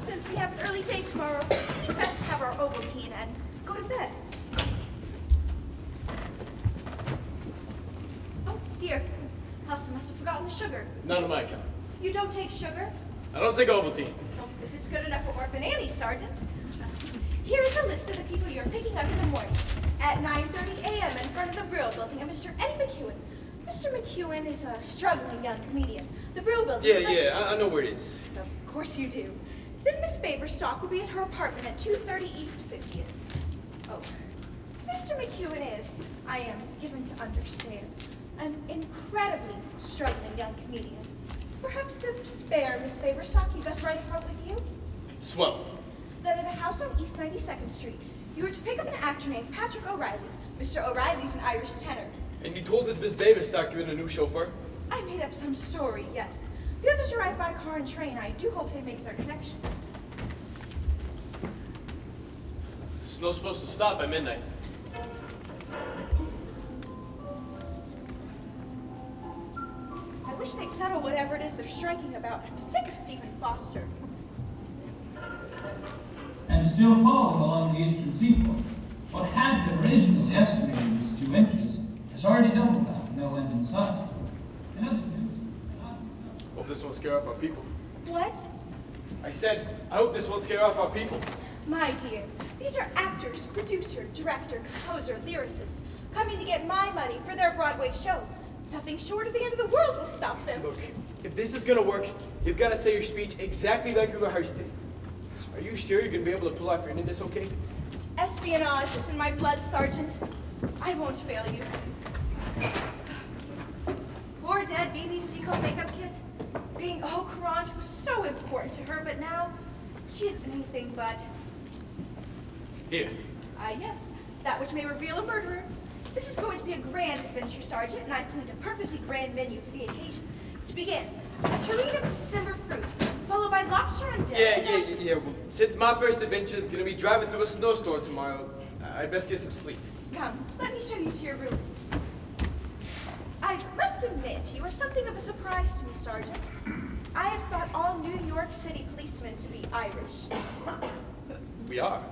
Since we have an early day tomorrow, we best have our Ovaltine and go to bed. Oh, dear. Huston must have forgotten the sugar. None of my kind. You don't take sugar? I don't take Ovaltine. Oh, if it's good enough for Orphan Annie, Sergeant. Here is a list of the people you're picking up in the morning. At 9:30 a.m. in front of the Brill Building, and Mr. Eddie McEwen. Mr. McEwen is a struggling young comedian. The Brill Building is right... Yeah, I know where it is. Of course you do. Then Miss Baverstock will be at her apartment at 230 East 50th. Oh, Mr. McEwen is, I am given to understand, an incredibly struggling young comedian. Perhaps to spare Miss Baverstock, you best ride a car with you? Swell. Then at a house on East 92nd Street, you are to pick up an actor named Patrick O'Reilly. Mr. O'Reilly's an Irish tenor. And you told this Miss Baverstock you're in a new chauffeur? I made up some story, yes. The others arrive by car and train. I do hope they make their connections. Snow's supposed to stop by midnight. I wish they'd settle whatever it is they're striking about. I'm sick of Stephen Foster. And still falling along the eastern seaboard. What had been originally estimated as 2 inches has already doubled that with no end in sight. In other news, Hope this won't scare off our people. What? I said, I hope this won't scare off our people. My dear, these are actors, producer, director, composer, lyricist, coming to get my money for their Broadway show. Nothing short of the end of the world will stop them. Look, if this is gonna work, you've got to say your speech exactly like you rehearsed it. Are you sure you're gonna be able to pull off your end of this okay? Espionage is in my blood, Sergeant. I won't fail you. Poor dead Vivi's deco makeup kit. Being au courant was so important to her, but now she's anything but. Here. Yes, that which may reveal a murderer. This is going to be a grand adventure, Sergeant, and I've planned a perfectly grand menu for the occasion. To begin, a tureen of December fruit, followed by lobster on deck. Yeah. Well, since my first adventure is gonna be driving through a snowstorm tomorrow, I'd best get some sleep. Come, let me show you to your room. I must admit, you are something of a surprise to me, Sergeant. I had thought all New York City policemen to be Irish. We are.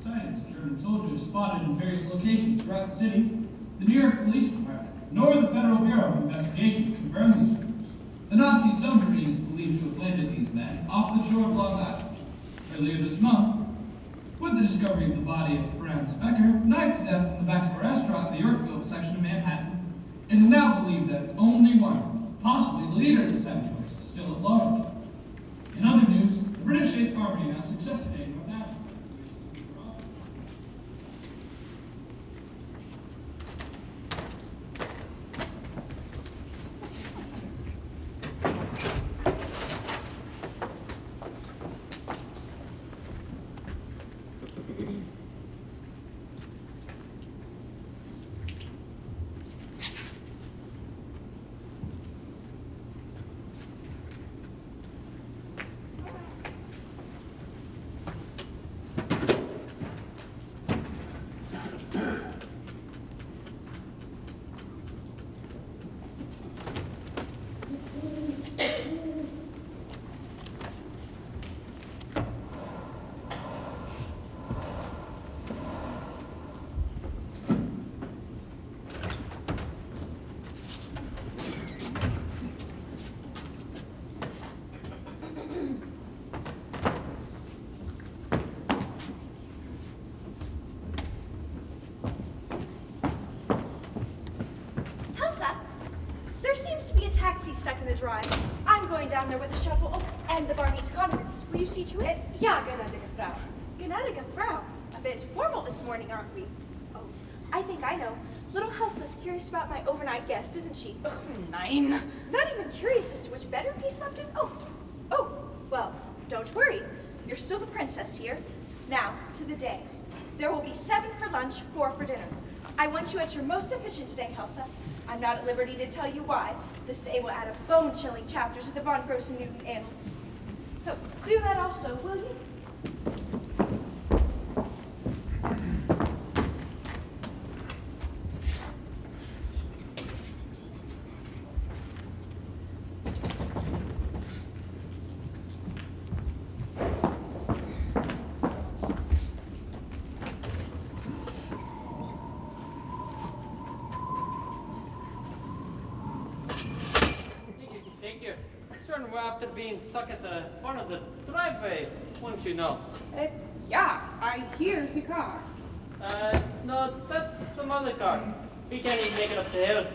sightings of German soldiers spotted in various locations throughout the city. The New York Police Department, nor the Federal Bureau of Investigation confirmed these rumors. The Nazi submarine is believed to have landed these men off the shore of Long Island earlier this month. With the discovery of the body of Franz Becker, knifed to death in the back of a restaurant in the Yorkville section of Manhattan, it is now believed that only one, possibly the leader of the saboteurs, is still at large. In other news, the British State Army announced success today in North Africa. taxi stuck in the drive. I'm going down there with a shovel. Oh, and the bar needs condiments. Will you see to it? Ja, gnädige Frau. Gnädige Frau. A bit formal this morning, aren't we? Oh, I think I know. Little Helsa's curious about my overnight guest, isn't she? Ugh, nein. Not even curious as to which bed her piece slept in? Oh, well, don't worry. You're still the princess here. Now, to the day. There will be 7 for lunch, 4 for dinner. I want you at your most efficient today, Helsa. I'm not at liberty to tell you why. This day will add a bone-chilling chapter to the von Grossen-Newton annals. So, clear that also, will you? Thank you. Certain we're after being stuck at the front of the driveway, wouldn't you know? Ja, I hear the car. No, that's some other car. We can't even make it up the hill.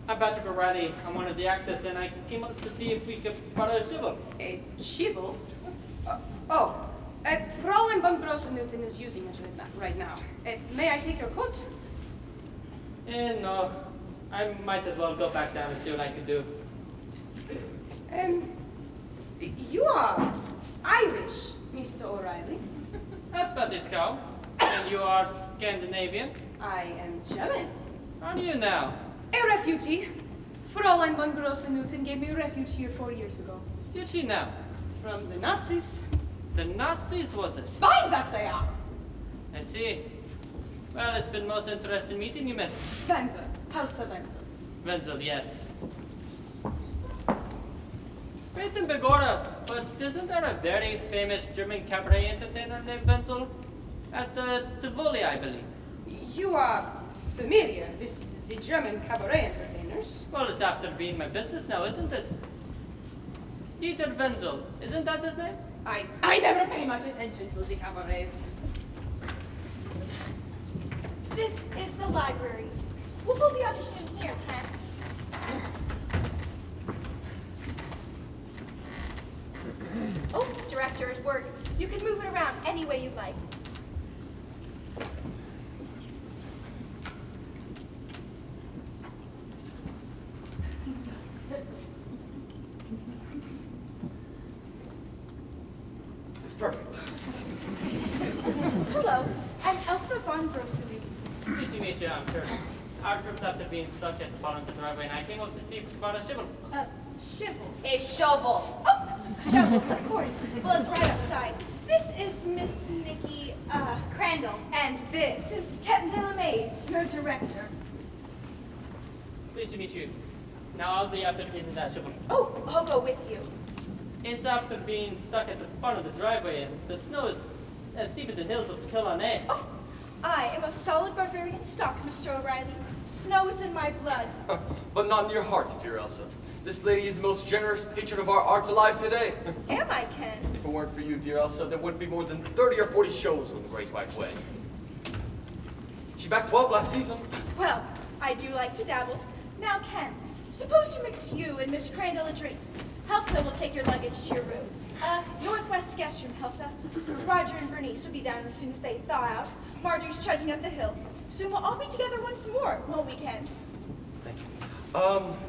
I'm Patrick O'Reilly. I'm one of the actors, and I came up to see if we could borrow a shovel. A shovel? Fräulein von Grossen-Newton is using it right now. May I take your coat? No, I might as well go back down and see what I can do. You are Irish, Mr. O'Reilly. That's Patriska. And you are Scandinavian? I am German. How do you now? A refugee. Fräulein von Grossen-Newton gave me refuge here 4 years ago. Did she now? From the Nazis. The Nazis, was it? Schweinsatze, ja. I see. Well, it's been most interesting meeting you, Miss. Wenzel. Helsa Wenzel. Wenzel, yes. Great in Begora, but isn't there a very famous German cabaret entertainer named Wenzel? At the Tivoli, I believe. You are familiar with the German cabaret entertainers? Well, it's after being my business now, isn't it? Dieter Wenzel, isn't that his name? I never pay much attention to the cabarets. This is the library. We'll hold the audition here, Ken. Oh, director at work. You can move it around any way you'd like. It's perfect. Hello, I'm Elsa von Grossen-Newton. Pleased to meet you, I'm sure. Our group's after being stuck at the bottom of the driveway, and I came up to see if we could borrow a shovel. Shovel. A shovel. Oh, shovel, of course. Well, it's right outside. This is Miss Nikki, Crandall. And this is Captain Delamaze, your director. Pleased to meet you. Now I'll be after getting that shovel. Oh, I'll go with you. It's after being stuck at the front of the driveway, and the snow is as steep as the hills of Killarney. Oh, I am of solid barbarian stock, Mr. O'Reilly. Snow is in my blood. But not in your hearts, dear Elsa. This lady is the most generous patron of our art alive today. Am I, Ken? If it weren't for you, dear Elsa, there wouldn't be more than 30 or 40 shows on the Great White Way. She backed 12 last season. Well, I do like to dabble. Now, Ken, suppose you mix you and Miss Crandall a drink. Helsa will take your luggage to your room. Northwest guest room, Helsa. Roger and Bernice will be down as soon as they thaw out. Marjorie's trudging up the hill. Soon we'll all be together once more, won't we, Ken? Thank you.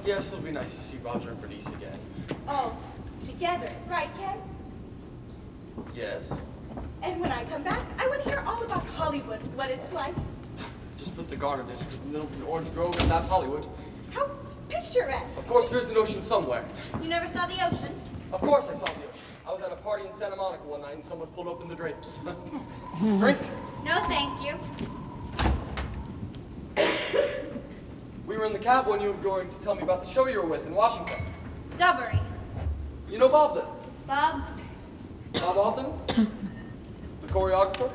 Yes, it'll be nice to see Roger and Bernice again. Oh, together, right, Ken? Yes. And when I come back, I want to hear all about Hollywood, what it's like. Just put the Garner District in the middle of the Orange Grove, and that's Hollywood. How picturesque. Of course, there's an ocean somewhere. You never saw the ocean? Of course I saw the ocean. I was at a party in Santa Monica one night, and someone pulled open the drapes. Drink? No, thank you. We were in the cab when you were going to tell me about the show you were with in Washington. Dubbery. You know Bob then? Bob? Bob Alton? The choreographer?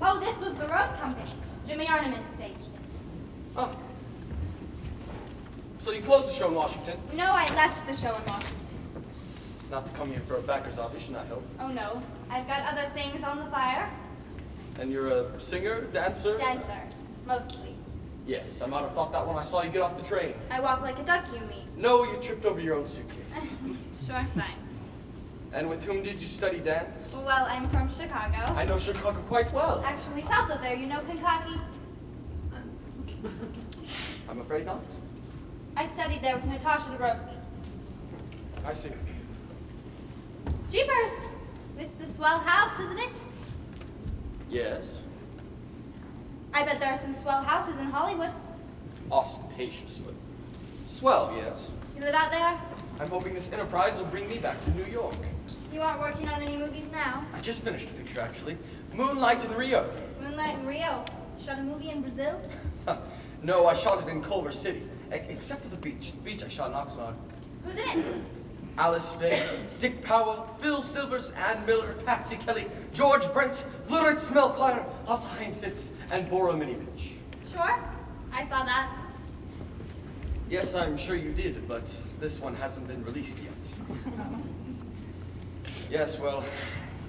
Oh, this was the road company. Jimmy Arneman staged it. Huh. So you closed the show in Washington? No, I left the show in Washington. Not to come here for a Becker's audition, I hope. Oh no, I've got other things on the fire. And you're a singer, dancer? Dancer, mostly. Yes, I might have thought that when I saw you get off the train. I walk like a duck, you mean? No, you tripped over your own suitcase. Sure sign. And with whom did you study dance? Well, I'm from Chicago. I know Chicago quite well. Actually, south of there, you know Kankakee? I'm afraid not. I studied there with Natasha Dabrowski. I see. Jeepers! This is a swell house, isn't it? Yes. I bet there are some swell houses in Hollywood. Ostentatious, but swell, yes. You live out there? I'm hoping this enterprise will bring me back to New York. You aren't working on any movies now? I just finished a picture, actually. Moonlight in Rio. Moonlight in Rio. Shot a movie in Brazil? No, I shot it in Culver City. Except for the beach. The beach I shot in Oxnard. Who's in it? Alice Faye, Dick Powell, Phil Silvers, Ann Miller, Patsy Kelly, George Brent, Luritz Melchior, Asa Heinz Fitz, and Bora Minovich. Sure. I saw that. Yes, I'm sure you did, but this one hasn't been released yet. Yes, well,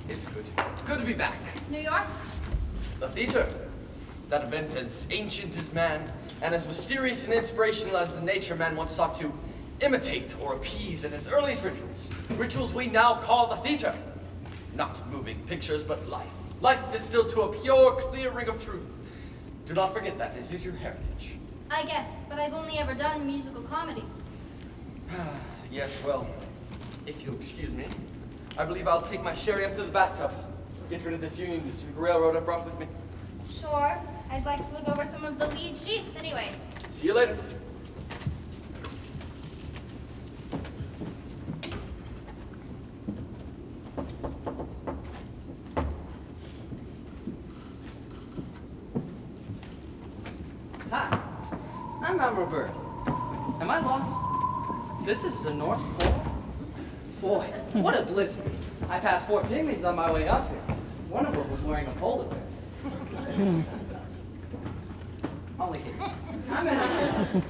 it's good. Good to be back. New York? The theater. That event as ancient as man, and as mysterious and inspirational as the nature man once sought to imitate or appease in his earliest rituals. Rituals we now call the theater. Not moving pictures, but life. Life distilled to a pure, clear ring of truth. Do not forget that. This is your heritage. I guess, but I've only ever done musical comedy. Yes, well, if you'll excuse me, I believe I'll take my sherry up to the bathtub. Get rid of this Union Pacific Railroad I brought with me. Sure. I'd like to look over some of the lead sheets anyways. See you later. Hi, I'm Admiral Byrd. Am I lost? This is the North Pole? Boy, what a blizzard. I passed 4 pygmies on my way up here. One of them was wearing a polar bear. Only kidding. I'm in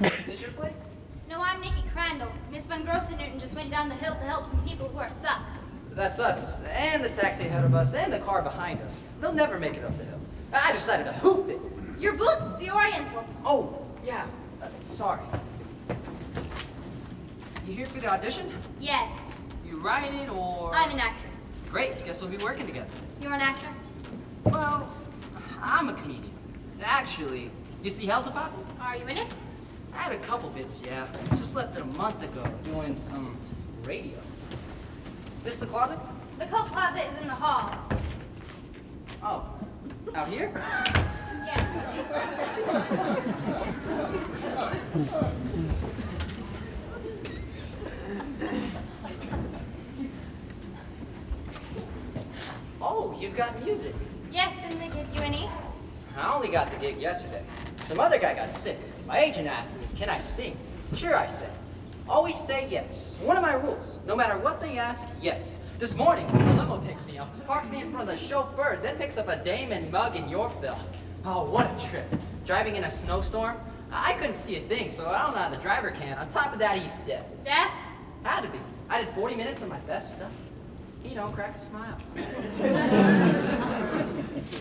Is this your place? No, I'm Nikki Crandall. Miss Van Grossen-Newton just went down the hill to help some people who are stuck. That's us, and the taxi ahead of us, and the car behind us. They'll never make it up the hill. I decided to hoop it. Your boots, the Oriental. Oh, yeah. Sorry. You here for the audition? Yes. You write it, or...? I'm an actress. Great, guess we'll be working together. You're an actor? Well, I'm a comedian. Actually, you see Hell's a Pop? Are you in it? I had a couple bits, yeah. Just left it a month ago, doing some radio. This the closet? The coat closet is in the hall. Oh, out here? Yes. Oh, you got music. Yes, didn't they give you any? I only got the gig yesterday. Some other guy got sick. My agent asked me, can I sing? Sure, I said. Always say yes. One of my rules. No matter what they ask, yes. This morning, a limo picks me up, parks me in front of the chauffeur, then picks up a dame and mug in Yorkville. Oh, what a trip. Driving in a snowstorm? I couldn't see a thing, so I don't know how the driver can. On top of that, he's dead. Death? Had to be. I did 40 minutes of my best stuff. He don't crack a smile.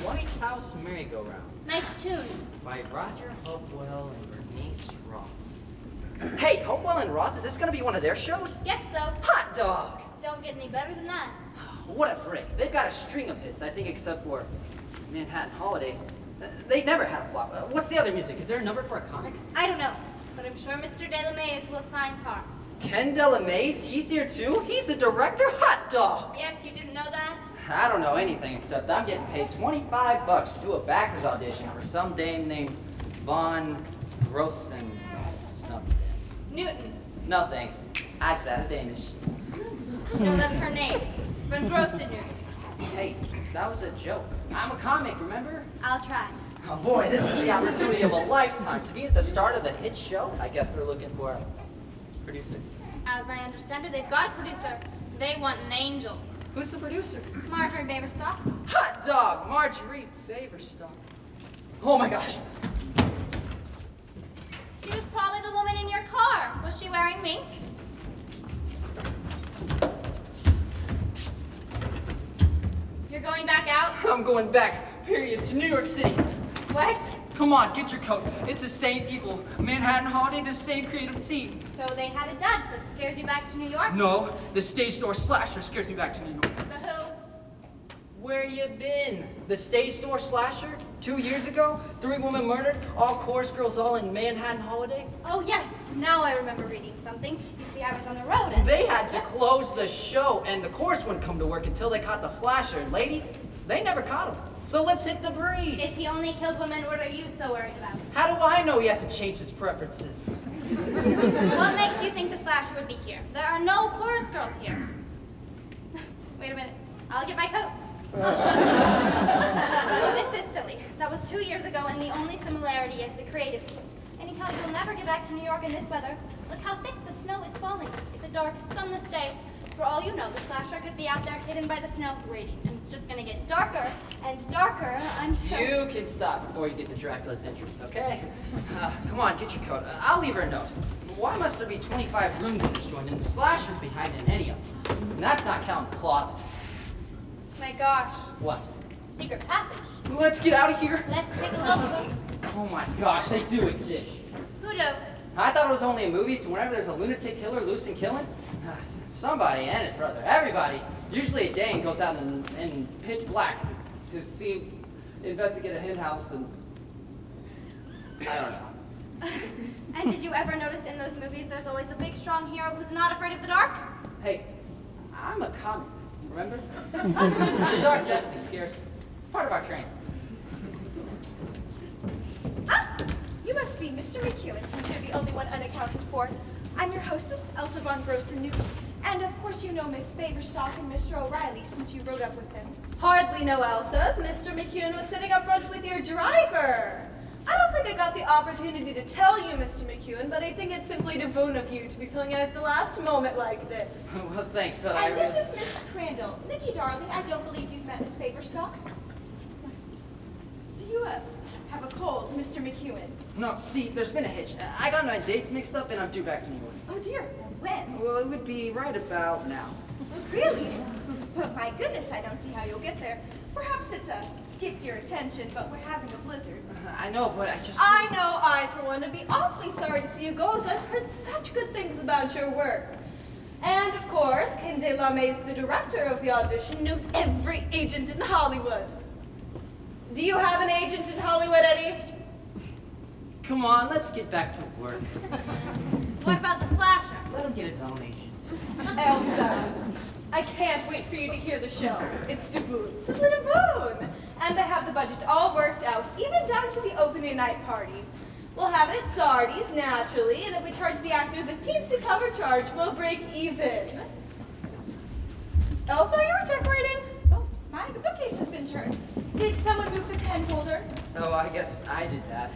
White House Merry-Go-Round Nice tune. by Roger Hopewell and Bernice Roth. Hey, Hopewell and Roth, is this gonna be one of their shows? Guess so. Hot dog! Don't get any better than that. What a break. They've got a string of hits, I think, except for Manhattan Holiday. They never had a flop. What's the other music? Is there a number for a comic? I don't know, but I'm sure Mr. Delamaze will assign parts. Ken Delamaze, he's here too? He's a director? Hot dog! Yes, you didn't know that? I don't know anything except I'm getting paid $25 to do a backers audition for some dame named Von Grossen something. Newton. No thanks. I just had a Danish. No, that's her name. Van Grossen-Newton. Hey, that was a joke. I'm a comic, remember? I'll try. Oh boy, this is the opportunity of a lifetime. To be at the start of a hit show, I guess they're looking for a producer. As I understand it, they've got a producer. They want an angel. Who's the producer? Marjorie Baverstock. Hot dog, Marjorie Baverstock. Oh my gosh. She was probably the woman in your car. Was she wearing mink? You're going back out? I'm going back, period, to New York City. What? Come on, get your coat. It's the same people. Manhattan Holiday, the same creative team. So they had a dud that scares you back to New York? No, the stage door slasher scares me back to New York. The who? Where you been? The stage door slasher? 2 years ago? 3 women murdered? All chorus girls all in Manhattan Holiday? Oh, yes. Now I remember reading something. You see, I was on the road and... They had to close the show, and the chorus wouldn't come to work until they caught the slasher. And lady, they never caught him. So let's hit the breeze. If he only killed women, what are you so worried about? How do I know he hasn't changed his preferences? What makes you think the slasher would be here? There are no chorus girls here. Wait a minute. I'll get my coat. Oh, this is silly. That was 2 years ago, and the only similarity is the creative team. Anyhow, you'll never get back to New York in this weather. Look how thick the snow is falling. It's a dark, sunless day. For all you know, the slasher could be out there hidden by the snow, waiting. And it's just gonna get darker and darker until... You can stop before you get to Dracula's entrance, okay? Come on, get your coat. I'll leave her a note. Why must there be 25 rooms in this joint and the slasher's behind in any of them? And that's not counting the closet. My gosh. What? Secret passage. Let's get out of here. Let's take a look. Oh my gosh, they do exist. Who do? I thought it was only in movies, so whenever there's a lunatic killer loose and killing, somebody and his brother, everybody, usually a Dane goes out in pitch black to investigate a hen house and, I don't know. And did you ever notice in those movies there's always a big, strong hero who's not afraid of the dark? Hey, I'm a comic, remember? The dark definitely scares us. Part of our training. Ah, you must be Mr. McEwen, since you're the only one unaccounted for. I'm your hostess, Elsa von Grossen-Newton. And of course you know Miss Faverstock and Mr. O'Reilly, since you rode up with them. Hardly no Elsa's. Mr. McEwen was sitting up front with your driver. I don't think I got the opportunity to tell you, Mr. McEwen, but I think it's simply devout of you to be filling in at the last moment like this. Well, thanks, but And this is Miss Crandall. Nikki, darling, I don't believe you've met Miss Faverstock. Do you have a cold, Mr. McEwen? No, see, there's been a hitch. I got my dates mixed up and I'm due back to New York. Oh dear, when? Well, it would be right about now. Really? But my goodness, I don't see how you'll get there. Perhaps it's skipped your attention, but we're having a blizzard. I know, but I just... I know I, for one, would be awfully sorry to see you go, as I've heard such good things about your work. And, of course, Ken de la Maze, the director of the audition, knows every agent in Hollywood. Do you have an agent in Hollywood, Eddie? Come on, let's get back to work. What about the slasher? Let him get his own agent. Elsa, I can't wait for you to hear the show. It's Daboon, simply Daboon. And I have the budget all worked out, even down to the opening night party. We'll have it at Sardi's, naturally, and if we charge the actors a teensy cover charge, we'll break even. Elsa, are you decorating? Oh, my, the bookcase has been turned. Did someone move the pen holder? Oh, I guess I did that.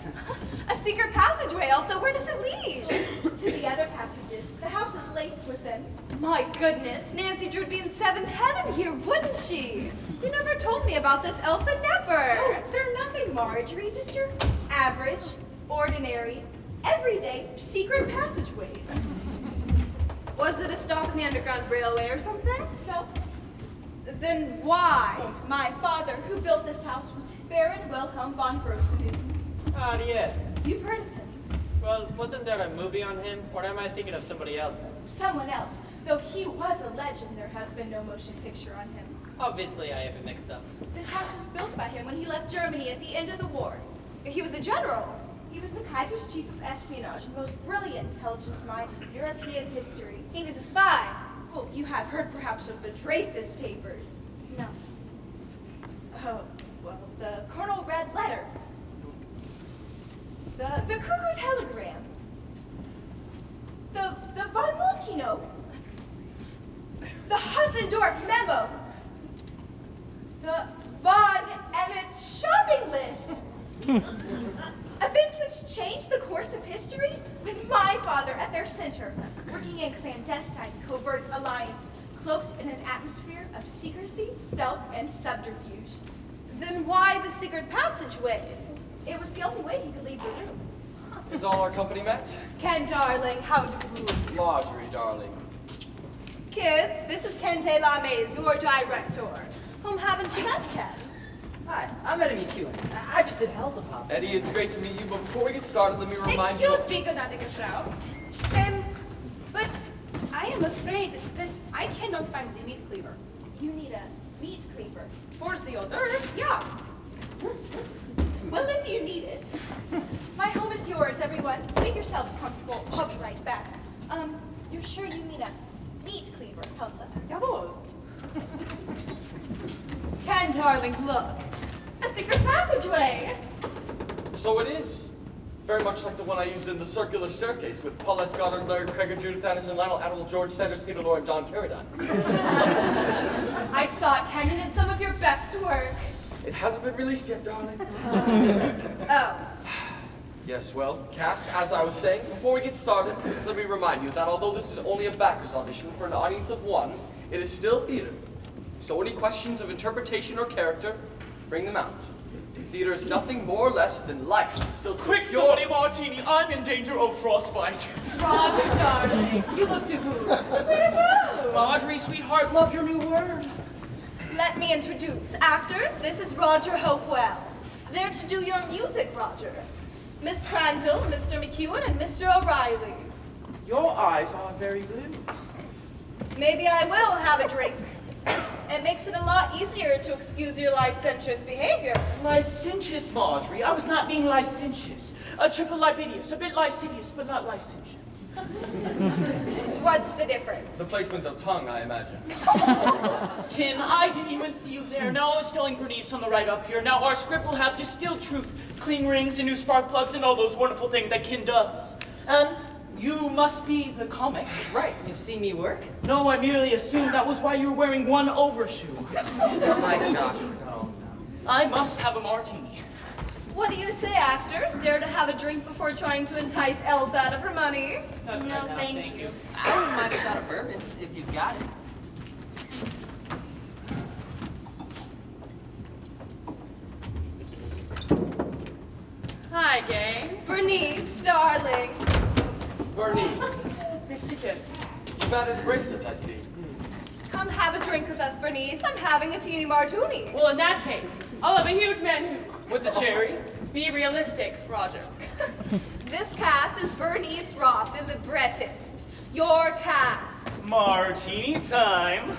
A secret passageway, Elsa. Where does it lead? To the other passages. The house is laced with them. My goodness, Nancy Drew would be in seventh heaven here, wouldn't she? You never told me about this, Elsa, never. Oh, they're nothing, Marjorie. Just your average, ordinary, everyday secret passageways. Was it a stop in the Underground Railway or something? No, Then why? my father, who built this house, was Baron Wilhelm von Grossen-Newton. Ah, yes. You've heard of him. Well, wasn't there a movie on him, or am I thinking of somebody else? Someone else. Though he was a legend, there has been no motion picture on him. Obviously, I have it mixed up. This house was built by him when he left Germany at the end of the war. He was a general. He was the Kaiser's chief of espionage, the most brilliant intelligence mind in European history. He was a spy. Well, you have heard perhaps of the Dreyfus Papers. No. Oh, well, the Colonel Red Letter. The Cuckoo Telegram. The von Moltke note. The Hussendorf memo. The von Emmett shopping list. Events which changed the course of history, with my father at their center, working in clandestine, covert alliance, cloaked in an atmosphere of secrecy, stealth, and subterfuge. Then why the secret passageways? It was the only way he could leave the room. Is all our company met? Ken, darling, how do you? Marjorie, darling. Kids, this is Ken de la Maze, your director. Whom haven't you met, Ken? Hi, I'm Eddie McEwen. I just did Hellsapop. Eddie, it's great to meet you, but before we get started, let me remind you... Excuse me, gnädige Frau. But I am afraid that I cannot find the meat cleaver. You need a meat cleaver. For the hors d'oeuvres, yeah. Well, if you need it. My home is yours, everyone. Make yourselves comfortable. I'll be right back. You're sure you need a meat cleaver, Elsa? Jawohl. Ken, darling, look. A secret passageway. So it is. Very much like the one I used in the circular staircase with Paulette Goddard, Larry Kreger, Judith Anderson, Lionel Admiral, George Sanders, Peter Lorre, and John Carradine. I saw it, Ken, and it's some of your best work. It hasn't been released yet, darling. Oh. Yes, well, Cass, as I was saying, before we get started, let me remind you that although this is only a backers audition for an audience of one, it is still theater. So any questions of interpretation or character, bring them out. Theater is nothing more or less than life. Still Quick, somebody, Martini, I'm in danger of frostbite. Roger, darling, you look devout. Marjorie, sweetheart, love your new word. Let me introduce. Actors, this is Roger Hopewell. They're to do your music, Roger. Miss Crandall, Mr. McEwen, and Mr. O'Reilly. Your eyes are very blue. Maybe I will have a drink. It makes it a lot easier to excuse your licentious behavior. Licentious, Marjorie. I was not being licentious. A trifle libidinous, a bit lascivious, but not licentious. What's the difference? the placement of tongue, I imagine. Ken, I didn't even see you there. Now I was telling Bernice on the right up here. Now our script will have distilled truth, clean rings, and new spark plugs, and all those wonderful things that Ken does. And you must be the comic. Right, you've seen me work? No, I merely assumed that was why you were wearing one overshoe. Oh my gosh, no. I must have a martini. What do you say, actors? Dare to have a drink before trying to entice Elsa out of her money? No, thank you. I don't mind a shot of bourbon, if you've got it. Hi, gang. Bernice, darling. Bernice, Mr. Ken. you've added bracelet, I see. Come have a drink with us, Bernice. I'm having a teeny martini. Well, in that case, I'll have a huge man With the cherry? Be realistic, Roger. This cast is Bernice Roth, the librettist. Your cast. Martini time.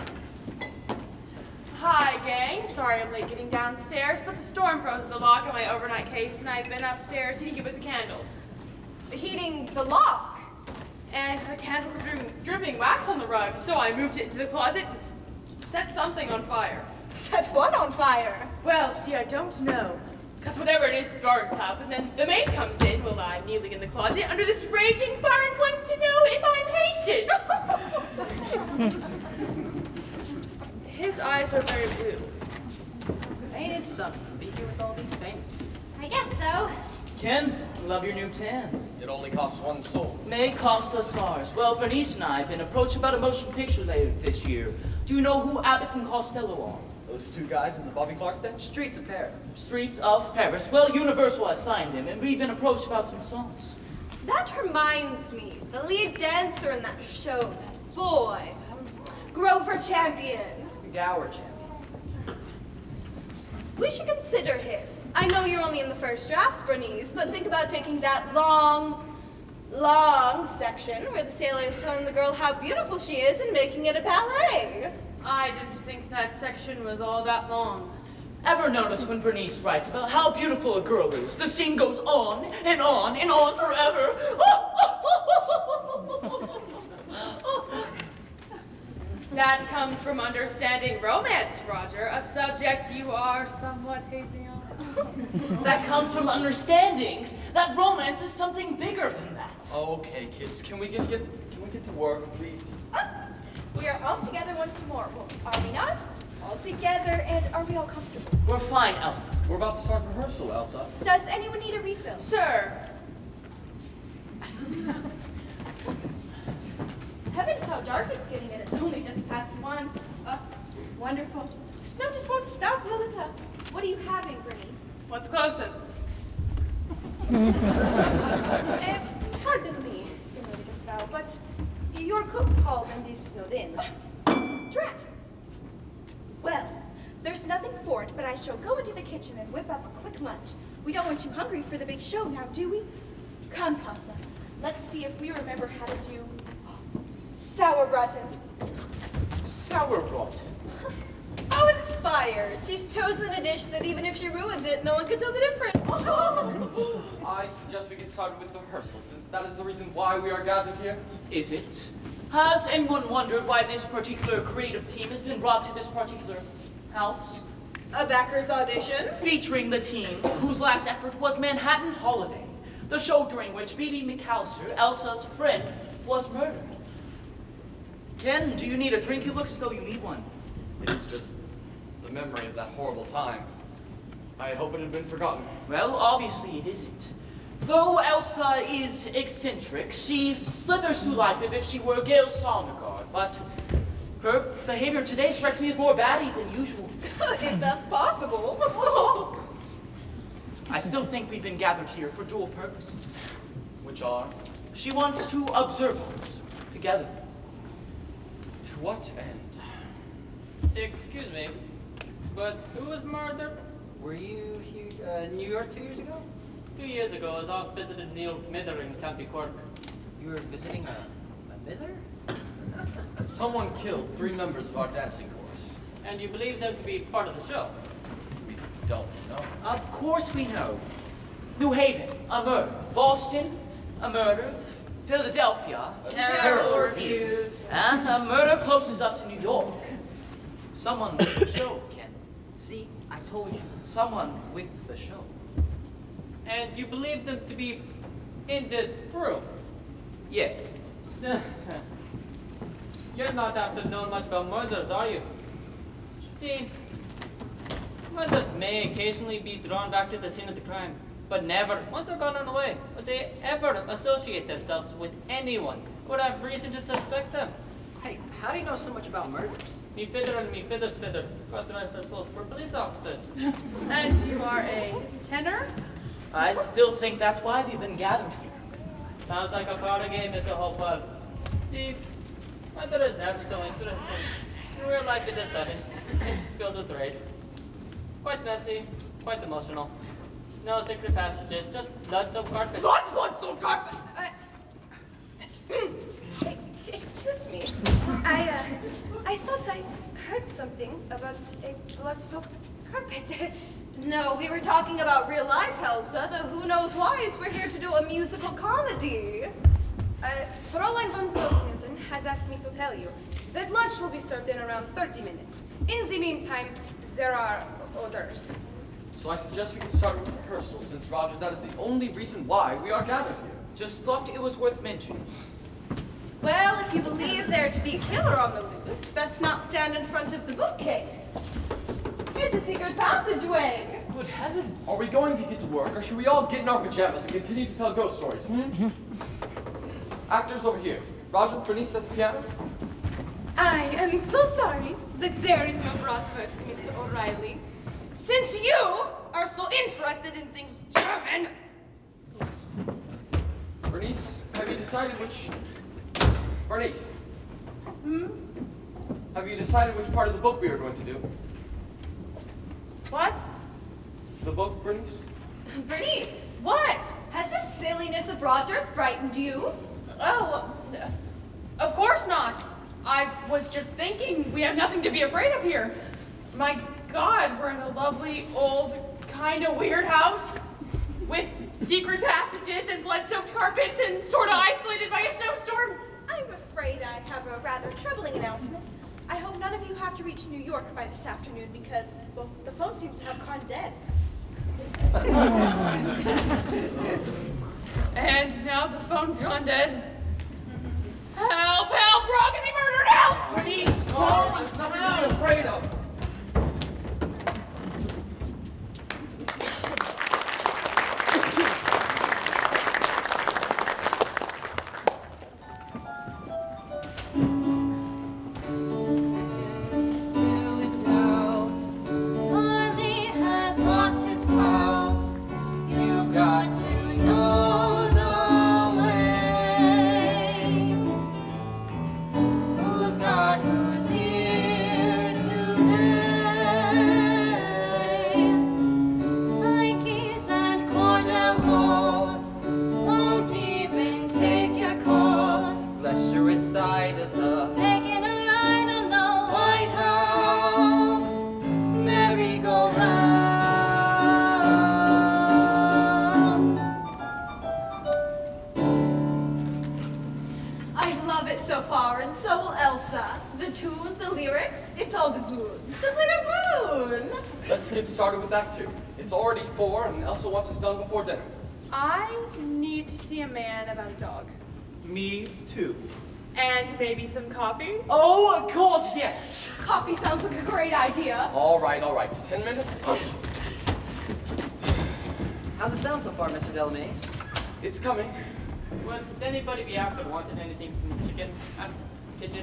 Hi, gang. Sorry I'm late getting downstairs, but the storm froze the lock on my overnight case, and I've been upstairs heating it with a candle. Heating the lock. And the candle was dripping wax on the rug, so I moved it into the closet and set something on fire. Set what on fire? Well, see, I don't know. Because whatever it is burns up, and then the maid comes in while I'm kneeling in the closet under this raging fire and wants to know if I'm patient. His eyes are very blue. Ain't it something to be here with all these famous people? I guess so. Ken, love your new tan. It only costs one soul. May cost us ours. Well, Bernice and I have been approached about a motion picture later this year. Do you know who Abbott and Costello are? Those two guys in the Bobby Clark thing? Streets of Paris. Streets of Paris. Well, Universal has signed them, and we've been approached about some songs. That reminds me, the lead dancer in that show, that boy, Grover Champion. Gower champion. We should consider him. I know you're only in the first drafts, Bernice, but think about taking that long section where the sailor is telling the girl how beautiful she is and making it a ballet. I didn't think that section was all that long. Ever notice when Bernice writes about how beautiful a girl is, the scene goes on and on and on forever? That comes from understanding romance, Roger, a subject you are somewhat hazy on. That comes from understanding that romance is something bigger than that. Okay, kids, can we get to work, please? We are all together once more. Well, are we not? All together, and are we all comfortable? We're fine, Elsa. We're about to start rehearsal, Elsa. Does anyone need a refill? Sure. Heavens, how dark it's getting, and it's only just past 1. Wonderful. The snow just won't stop, will it? What are you having, Bernice? What's closest? Pardon me, gnädige Frau, but your cook called and is snowed in. Drat! Well, There's nothing for it, but I shall go into the kitchen and whip up a quick lunch. We don't want you hungry for the big show now, do we? Come, Elsa. Let's see if we remember how to do sauerbraten. Sauerbraten. How inspired. She's chosen a dish that even if she ruins it, no one can tell the difference. I suggest we get started with the rehearsal, since that is the reason why we are gathered here. Is it? Has anyone wondered why this particular creative team has been brought to this particular house? A backer's audition? Featuring the team whose last effort was Manhattan Holiday, the show during which B.B. McAllister, Elsa's friend, was murdered. Ken, do you need a drink? You look as though you need one. It's just the memory of that horrible time. I had hoped it had been forgotten. Well, obviously it isn't. Though Elsa is eccentric, she slithers through life as if she were Gail Sondergaard, but her behavior today strikes me as more batty than usual. If that's possible. I still think we've been gathered here for dual purposes. Which are? She wants to observe us together. To what end? Excuse me, but who was murdered? Were you here in New York 2 years ago? 2 years ago, as I visited Neil Mither in County Cork. You were visiting a mither? Someone killed 3 members of our dancing chorus. And you believe them to be part of the show? We don't know. Of course we know. New Haven, a murder. Boston, a murder. Philadelphia, Terrible reviews. and a murder closes us in New York. Someone with the show, Ken. See, I told you. Someone with the show. And you believe them to be in this room? Yes. You're not after knowing much about murders, are you? See, murders may occasionally be drawn back to the scene of the crime, but never, once they're gone on the way, would they ever associate themselves with anyone who would have reason to suspect them. Hey, how do you know so much about murders? Me fiddler and me fiddler's fiddler. God rest their souls for police officers. And you are a tenor? I still think that's why we've been gathered here. Sounds like a party game, Mr. Hopewell. See, murder is never so interesting. In real life it is sudden, filled with rage. Quite messy, quite emotional. No secret passages, just blood-soaked carpet. Blood-soaked carpet? Excuse me. I thought I heard something about a blood-soaked carpet. No, we were talking about real life, Elsa. The who knows whys. We're here to do a musical comedy. Fräulein von Grossnewton has asked me to tell you that lunch will be served in around 30 minutes. In the meantime, there are orders. So I suggest we get started with rehearsal, since, Roger, that is the only reason why we are gathered here. Just thought it was worth mentioning. Well, if you believe there to be a killer on the loose, best not stand in front of the bookcase. It's a secret passageway. Good heavens. Are we going to get to work, or should we all get in our pajamas and continue to tell ghost stories? Actors over here. Roger, Bernice at the piano. I am so sorry that there is no bratwurst, Mr. O'Reilly. Since you are so interested in things German. Bernice, have you decided which... Bernice. Have you decided which part of the book we are going to do? What? The book, Bernice? Bernice! What? Has the silliness of Rogers frightened you? Oh, of course not. I was just thinking we have nothing to be afraid of here. My God, we're in a lovely, old, kind of weird house with secret passages and blood-soaked carpets and sort of isolated by a snowstorm. I'm afraid I have a rather troubling announcement. I hope none of you have to reach New York by this afternoon because, well, the phone seems to have gone dead. And now the phone's gone dead. Help, help, we're all gonna be murdered, help! Bernice, Oh, there's nothing to be afraid of. Farley has lost his clothes. You've got to know the way. tune, the lyrics, it's all the boon. The little boon. Let's get started with Act 2. It's already 4, and Elsa wants us done before dinner. I need to see a man about a dog. Me too. And maybe some coffee. Oh, God, yes. Coffee sounds like a great idea. All right, all right. 10 minutes? How's it sound so far, Mr. Delamaze? It's coming. Would anybody be after wanting anything from the kitchen?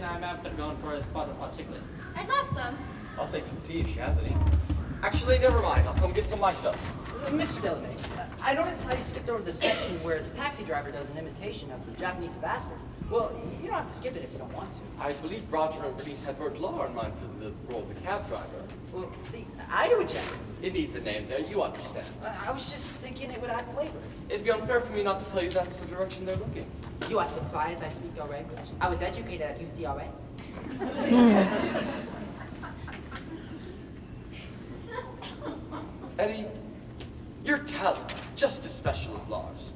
I'm after going for a spot of hot chicken. I'd love some. I'll take some tea if she has any. Actually, never mind. I'll come get some myself. Mr. Delamaze, I noticed how you skipped over the section where the taxi driver does an imitation of the Japanese ambassador. Well, you don't have to skip it if you don't want to. I believe Roger and Bernice had Bert Law in mind for the role of the cab driver. Well, see, I do a Japanese. It needs a name there, you understand. I was just thinking it would add flavor. It'd be unfair for me not to tell you that's the direction they're looking. You are surprised I speak your language? I was educated at UCLA. Eddie, your talent's just as special as Lars.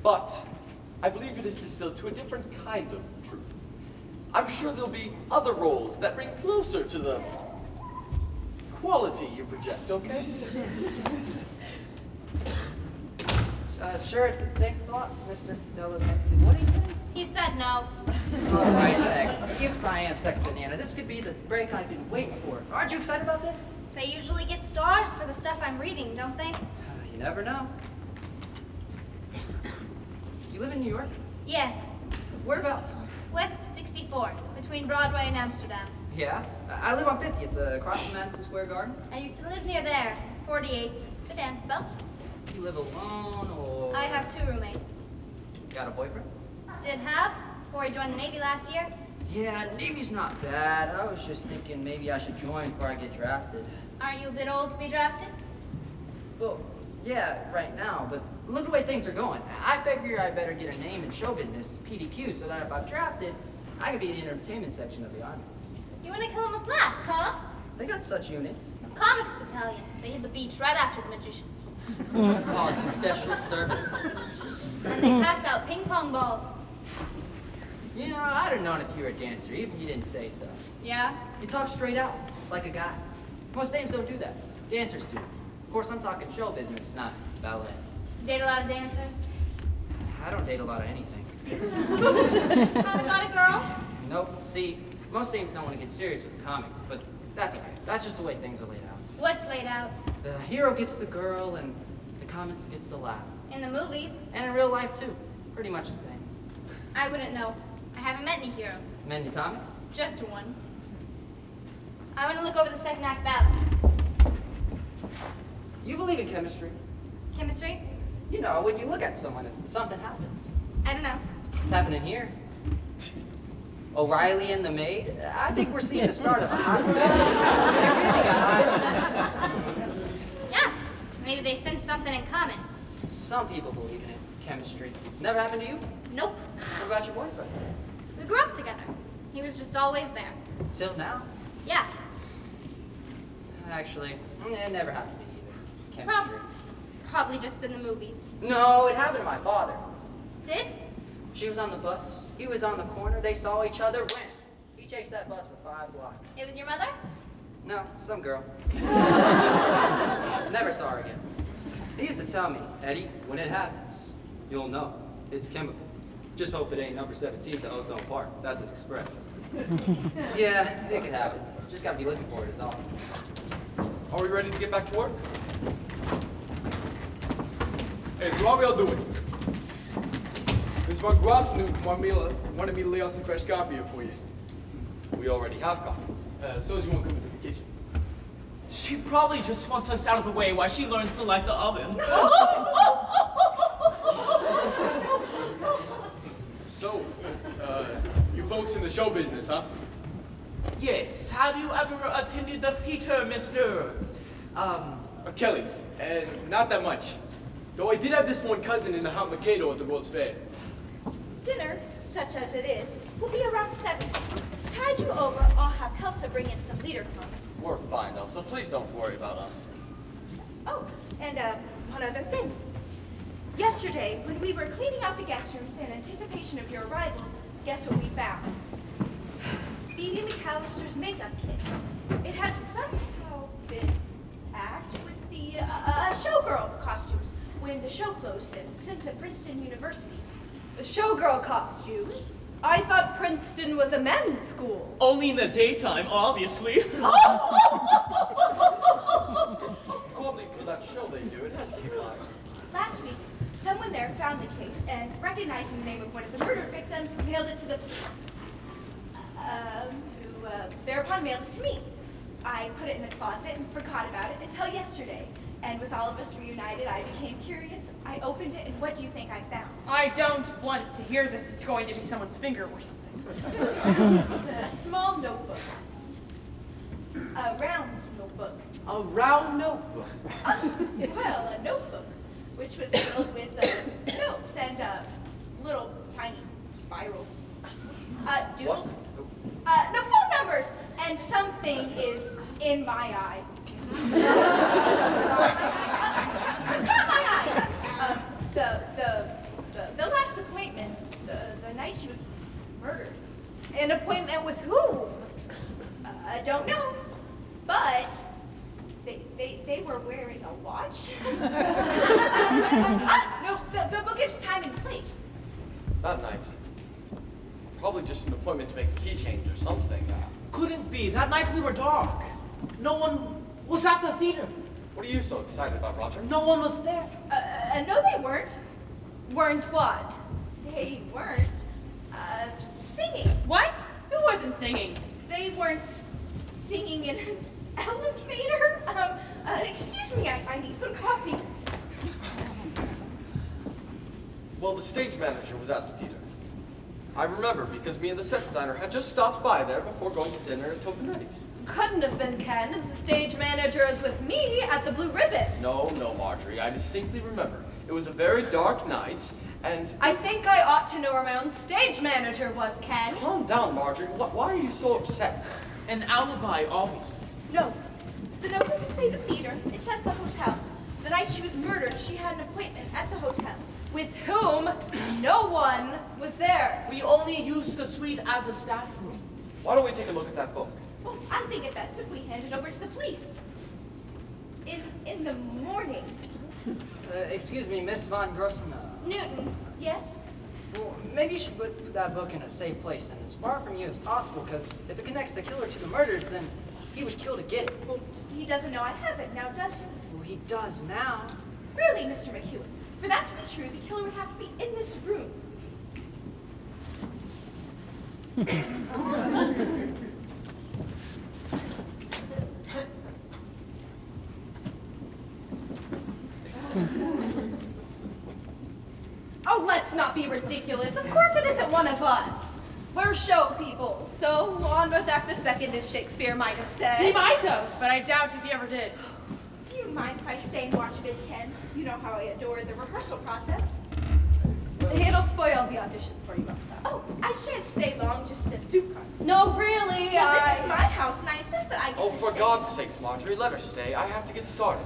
But I believe it is distilled to a different kind of truth. I'm sure there'll be other roles that bring closer to the quality you project, okay? Sure, thanks a lot, Mr. Delamaze. What did he say? He said no. All right, heck. Give Priam second banana. This could be the break I've been waiting for. Aren't you excited about this? They usually get stars for the stuff I'm reading, don't they? You never know. You live in New York? Yes. Whereabouts? West 64th, between Broadway and Amsterdam. Yeah, I live on 50th, across from Madison Square Garden. I used to live near there, 48. The dance belt. You live alone, or...? I have 2 roommates. Got a boyfriend? Did have, before he joined the Navy last year. Yeah, Navy's not bad. I was just thinking maybe I should join before I get drafted. Aren't you a bit old to be drafted? Well, yeah, right now, but look at the way things are going. I figure I better get a name in show business, PDQ, so that if I'm drafted, I can be in the entertainment section of the Army. You want to kill him with laughs, huh? They got such units. Comics Battalion. They hit the beach right after the magicians. It's called Special Services. And they pass out ping pong balls. You know, I'd have known if you were a dancer, even if you didn't say so. Yeah? You talk straight out, like a guy. Most dames don't do that. Dancers do. Of course, I'm talking show business, not ballet. Date a lot of dancers? I don't date a lot of anything. Haven't got a girl? Nope. See, most dames don't want to get serious with a comic, but that's okay. That's just the way things are laid out. What's laid out? The hero gets the girl, and the comics gets the laugh. In the movies? And in real life, too. Pretty much the same. I wouldn't know. I haven't met any heroes. Men in comics? Just one. I want to look over the second act battle. You believe in chemistry. Chemistry? You know, when you look at someone and something happens. I don't know. It's happening here. O'Reilly and the maid? I think we're seeing the start of a hot family. Yeah. Maybe they sense something in common. Some people believe in it. Chemistry. Never happened to you? Nope. What about your boyfriend? We grew up together. He was just always there. Till now? Yeah. Actually, it never happened to me either. Chemistry. Probably just in the movies. No, it happened to my father. Did? She was on the bus. He was on the corner. They saw each other. Wham! He chased that bus for 5 blocks. It was your mother? No, some girl. Never saw her again. He used to tell me, Eddie, when it happens, you'll know. It's chemical. Just hope it ain't number 17 to Ozone Park. That's an express. Yeah, it could happen. Just gotta be looking for it is all. Are we ready to get back to work? Hey, so how we all doing? Miss Von Grossenhoop wanted me to lay out some fresh coffee here for you. We already have coffee. So as you want to come into the kitchen. She probably just wants us out of the way while she learns to light the oven. So, you folks in the show business, huh? Yes, have you ever attended the theater, Mr. Kelly, and not that much. Though I did have this one cousin in the Hot Mikado at the World's Fair. Dinner, such as it is, will be around 7. To tide you over, I'll have Elsa bring in some leader clothes. We're fine, Elsa. Please don't worry about us. Oh, and one other thing. Yesterday, when we were cleaning out the guest rooms in anticipation of your arrivals, guess what we found? Phoebe McAllister's makeup kit. It had somehow been packed with the showgirl costumes when the show closed and sent to Princeton University. The showgirl costumes? I thought Princeton was a men's school. Only in the daytime, obviously. Probably for that show they do. It has to be fine. Last week, someone there found the case and, recognizing the name of one of the murder victims, mailed it to the police. Who thereupon mailed it to me. I put it in the closet and forgot about it until yesterday. And with all of us reunited, I became curious. I opened it, and what do you think I found? I don't want to hear this. It's going to be someone's finger or something. A small notebook. A round notebook. A round notebook. Well, a notebook, which was filled with notes and little tiny spirals. Doodles. No phone numbers, and something is in my eye. Caught my eye. The last appointment, the night she was murdered. An appointment with whom? I don't know, but they were wearing a watch. No, the book gives time and place. That night. Probably just an appointment to make a key change or something. Couldn't be. That night we were dark. No one was at the theater. What are you so excited about, Roger? No one was there. No, they weren't. Weren't what? They weren't singing. What? Who wasn't singing? They weren't singing in an elevator. Excuse me, I need some coffee. Well, the stage manager was at the theater. I remember because me and the set designer had just stopped by there before going to dinner at Topanetti's. Couldn't have been Ken. The stage manager is with me at the Blue Ribbon. No, Marjorie. I distinctly remember. It was a very dark night, and... I think I ought to know where my own stage manager was, Ken. Calm down, Marjorie. Why are you so upset? An alibi, obviously. No, the note doesn't say the theater. It says the hotel. The night she was murdered, she had an appointment at the hotel. With whom no one was there. We only used the suite as a staff room. Why don't we take a look at that book? Well, I think it best if we hand it over to the police. In the morning. Excuse me, Miss Von Grossen. Newton, yes? Well, maybe you should put that book in a safe place and as far from you as possible, because if it connects the killer to the murders, then he would kill to get it. Well, he doesn't know I have it now, does he? Well, he does now. Really, Mr. McEwen? For that to be true, the killer would have to be in this room. Oh, let's not be ridiculous. Of course it isn't one of us. We're show people. So on with Act the Second, as Shakespeare might have said. He might have, but I doubt if he ever did. Do you mind if I stay and watch a bit, Ken? You know how I adore the rehearsal process. It'll spoil the audition for you, Elsa. Oh, I shan't stay long, just a soup run. No, really, Well, this is my house, and I insist that I get Oh, to for stay. God's sakes, Marjorie, let her stay. I have to get started.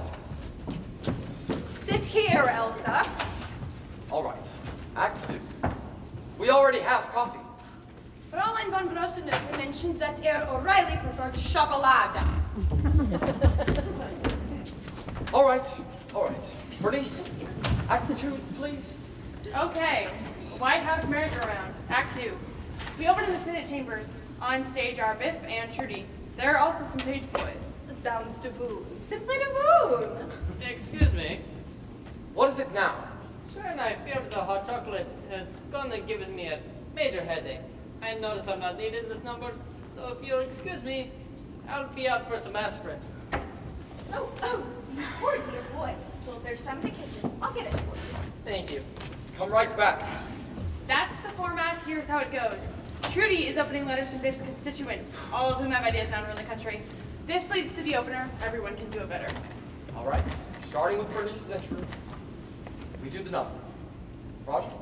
Sit here, Elsa. All right. Act 2. We already have coffee. Fräulein von Grossenötter mentions that O'Reilly preferred chocolate. All right. Bernice, Act 2, please. Okay, White House merry-go-round, Act 2. We open in the Senate chambers. On stage are Biff and Trudy. There are also some page boys. Sounds Davoon. Simply Davoon. Excuse me. What is it now? Sure, and I fear the hot chocolate has gonna given me a major headache. I notice I'm not needed in this number, so if you'll excuse me, I'll be out for some aspirin. Oh, you poor dear boy. Well, there's some in the kitchen. I'll get it for you. Thank you. Come right back. That's the format. Here's how it goes. Trudy is opening letters from Biff's constituents, all of whom have ideas now around the country. This leads to the opener. Everyone can do it better. All right. Starting with Bernice's entry. We do the number. Roger?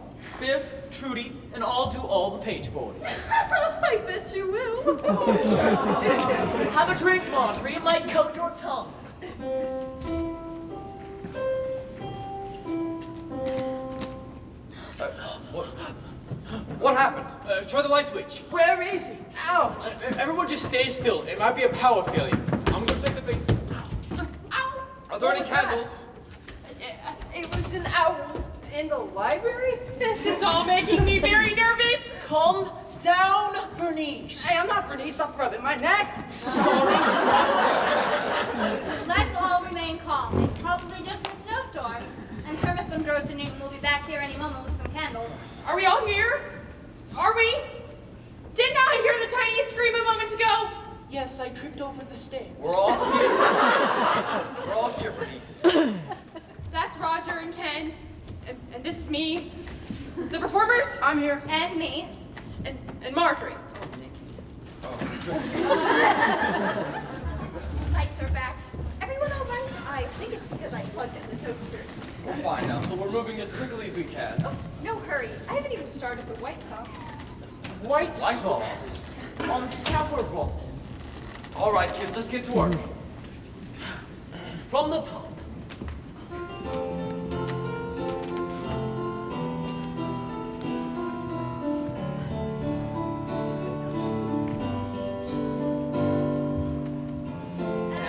Biff, Trudy, and I'll do all the page boys. I bet you will. Have a drink, Marjorie. It might coat your tongue. What? What happened? Try the light switch. Where is it? Ow! Everyone just stay still. It might be a power failure. I'm gonna check the basement. Ow! Are there any candles? It was an owl in the library? This is all making me very nervous. Calm down, Bernice. Hey, I'm not Bernice. Stop rubbing my neck. Sorry. Let's all remain calm. It's probably just a snowstorm. I'm sure Miss Van Grossen will be back here any moment with some candles. Are we all here? Are we? Didn't I hear the tiniest scream a moment ago? Yes, I tripped over the stairs. We're all here. We're all here, Bernice. That's Roger and Ken. And this is me. The performers? I'm here. And me. And Marjorie. Lights are back. Everyone all right? I think it's because I plugged in the toaster. Well, fine now, so we're moving as quickly as we can. Oh, no hurry. I haven't even started the white sauce. White White sauce on sauerbraten. All right, kids, let's get to work. From the top.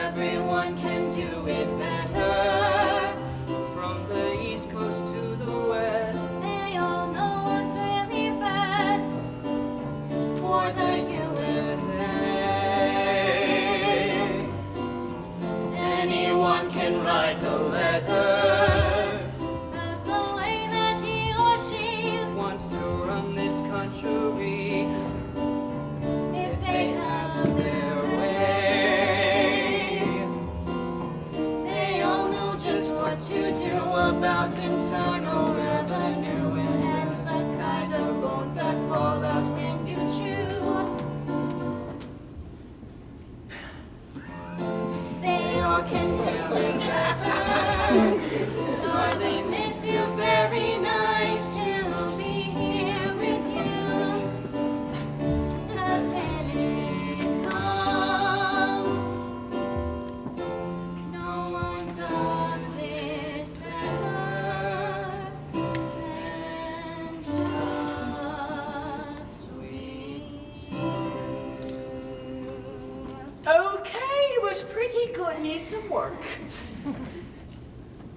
Everyone can do it better. From the east coast to the west. They all know what's really best for the USA. Anyone can write a letter. There's no way that he or she, Wants to run this country if they have their way. they all know just what to do about internal revenue and the kind of bones that fall out when you chew. They all can do it better. Darling, it feels very nice to be here with you. As when it comes, no one does it better than just we do. Okay, it was pretty good. Needs some work.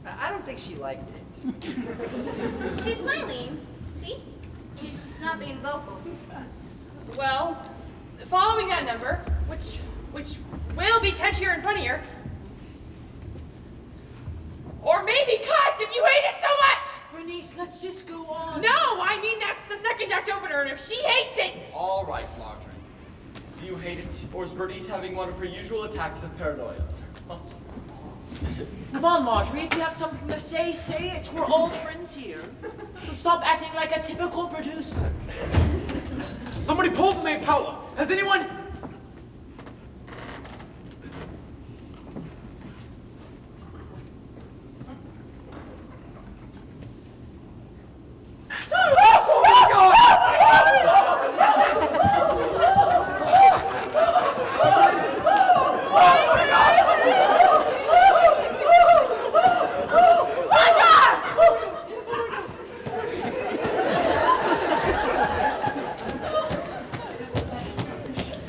I don't think she liked it. She's smiling. See? She's just not being vocal. Well, following that number, which will be catchier and funnier. Or maybe cut if you hate it so much! Bernice, let's just go on. No, I mean that's the second act opener, and if she hates it, All right, Marjorie. Do you hate it, or is Bernice having one of her usual attacks of paranoia? Come on, Marjorie. If you have something to say, say it. We're all friends here. So stop acting like a typical producer. Somebody pulled the main power. Has anyone?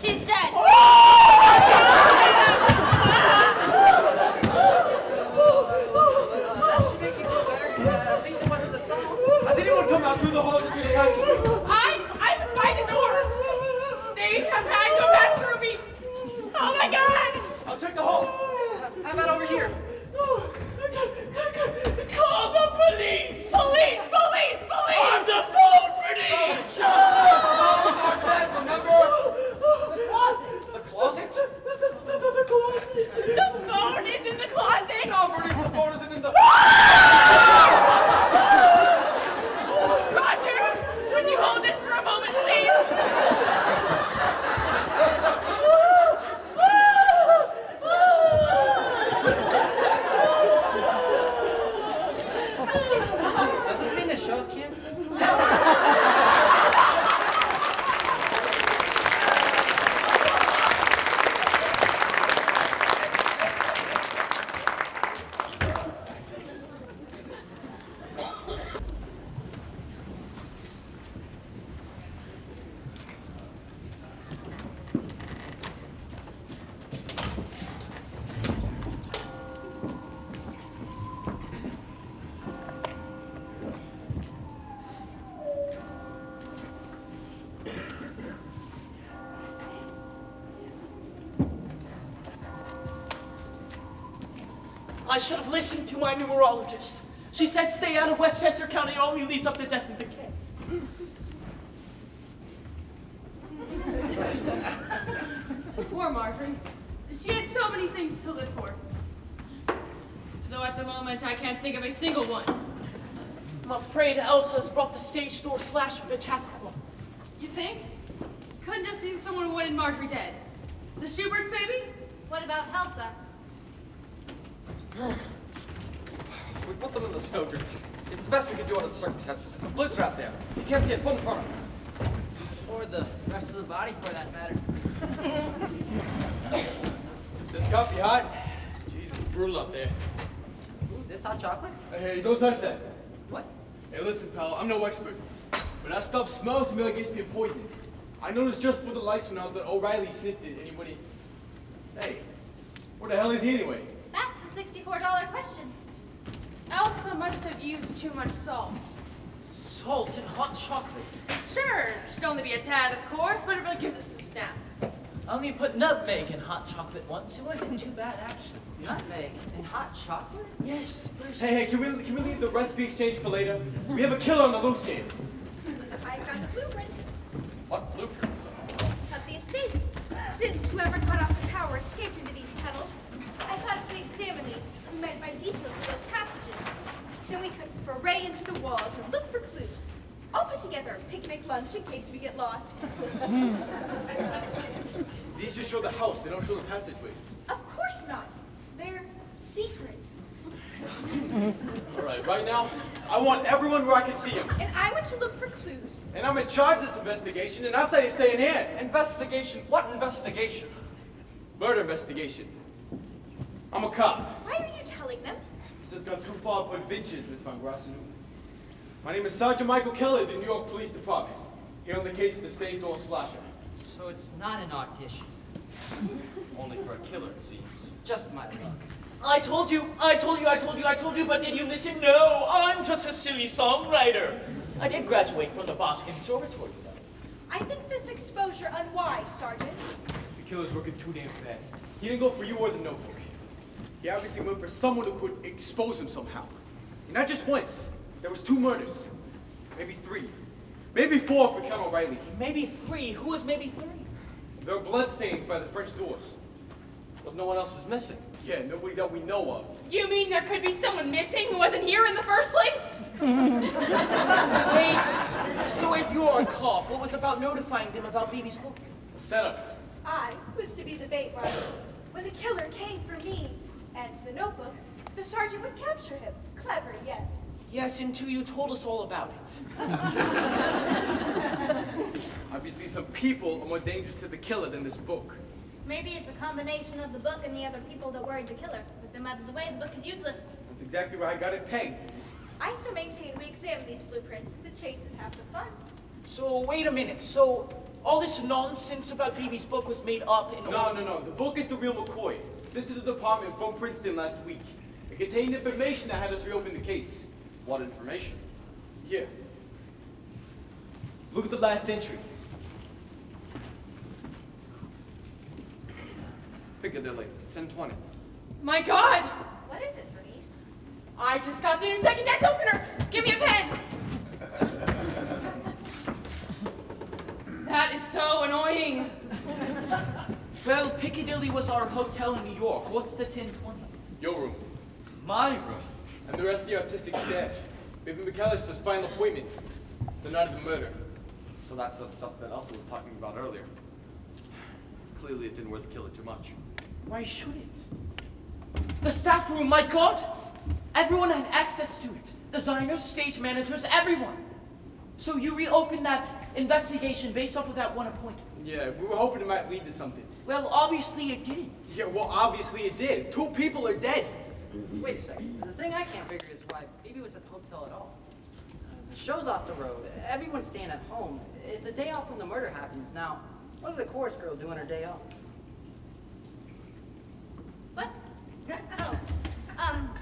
She's dead. That should make you feel better. At least it wasn't the sun. Has anyone come out through the halls and through the passage? I was by the door. They have had to pass through me. Oh my god! I'll check the hall. How about over here? Call the police! Police! Police! Police! On the phone, Bernice! Our dead, remember? The closet. The closet? The phone is in the closet! No, Bernice, the phone isn't in the... Roger, would you hold this for a moment, please? Does this mean the show's canceled? I should have listened to my numerologist. She said stay out of Westchester County, it only leads up to death and decay. Poor Marjorie. She had so many things to live for. Though at the moment, I can't think of a single one. I'm afraid Elsa has brought the stage door slasher to Chapel. You think? Couldn't just be someone who wanted Marjorie dead. The Schuberts, maybe? What about Elsa? We put them in the snowdrift. It's the best we can do under the circumstances. It's a blizzard out there. You can't see a foot in front of you. Or the rest of the body, for that matter. This coffee hot? Jeez, it's brutal up there. Ooh, this hot chocolate? Hey, don't touch that. What? Hey, listen, pal, I'm no expert. But that stuff smells to me like it's been poisoned. I noticed just before the lights went out that O'Reilly sniffed it. Anybody? Hey, where the hell is he anyway? That's the $64 question. Elsa must have used too much salt. Salt and hot chocolate. Sure, should only be a tad, of course, but it really gives us some snap. I only put nutmeg in hot chocolate once. It wasn't too bad, actually. Nutmeg and hot chocolate? Yes, first. Hey, can we leave the recipe exchange for later? We have a killer on the loose here. I found the blueprints What blueprints? of the estate. Since whoever cut off the power escaped into these tunnels, I thought if we examine these, we might find details of those passages. Then we could foray into the walls and look for clues. I'll put together a picnic lunch in case we get lost. These just show the house, they don't show the passageways. Of course not. They're secret. All right now, I want everyone where I can see them. And I want to look for clues. And I'm in charge of this investigation, and I say you stay in here. Investigation? What investigation? Murder investigation. I'm a cop. Why are you telling them? This has gone too far for adventures, Miss Van Grassen. My name is Sergeant Michael Kelly of the New York Police Department, here on the case of the stage door slasher. So it's not an audition. Only for a killer, it seems. Just my luck. I told you, but did you listen? No, I'm just a silly songwriter. I did graduate from the Boston Conservatory, though. I think this exposure unwise, Sergeant. The killer's working too damn fast. He didn't go for you or the notebook. He obviously went for someone who could expose him somehow. And not just once. There was 2 murders. Maybe 3. Maybe 4 for Ken O'Reilly. Maybe 3. Who is maybe 3? There are bloodstains by the French doors. But no one else is missing. Yeah, nobody that we know of. You mean there could be someone missing who wasn't here in the first place? Wait, so if you're a cop, what was about notifying them about Baby's book? Setup. I was to be the bait runner. When the killer came for me and the notebook, the sergeant would capture him. Clever, yes. Yes, until you told us all about it. Obviously, some people are more dangerous to the killer than this book. Maybe it's a combination of the book and the other people that worried the killer. With them out of the way, the book is useless. That's exactly where I got it pegged. I still maintain we examine these blueprints. The chase is half the fun. So, wait a minute. So, all this nonsense about Baby's book was made up in order No. The book is the real McCoy, sent to the department from Princeton last week. It contained information that had us reopen the case. What information? Here. Look at the last entry. Piccadilly, 1020. My God! What is it, Bernice? I just got the new second deck opener! Give me a pen! That is so annoying. Well, Piccadilly was our hotel in New York. What's the 1020? Your room. My room. And the rest of the artistic staff. Baby McAllister's final appointment. The night of the murder. So that's the stuff that Elsa was talking about earlier. Clearly it didn't worth the killer too much. Why should it? The staff room, my God! Everyone had access to it. Designers, stage managers, everyone. So you reopened that investigation based off of that one appointment. Yeah, we were hoping it might lead to something. Well, obviously it didn't. Yeah, well, obviously it did. 2 people are dead. Wait a second. The thing I can't figure is why Baby was at the hotel at all. The show's off the road. Everyone's staying at home. It's a day off when the murder happens. Now, what does the chorus girl do on her day off? What? Oh.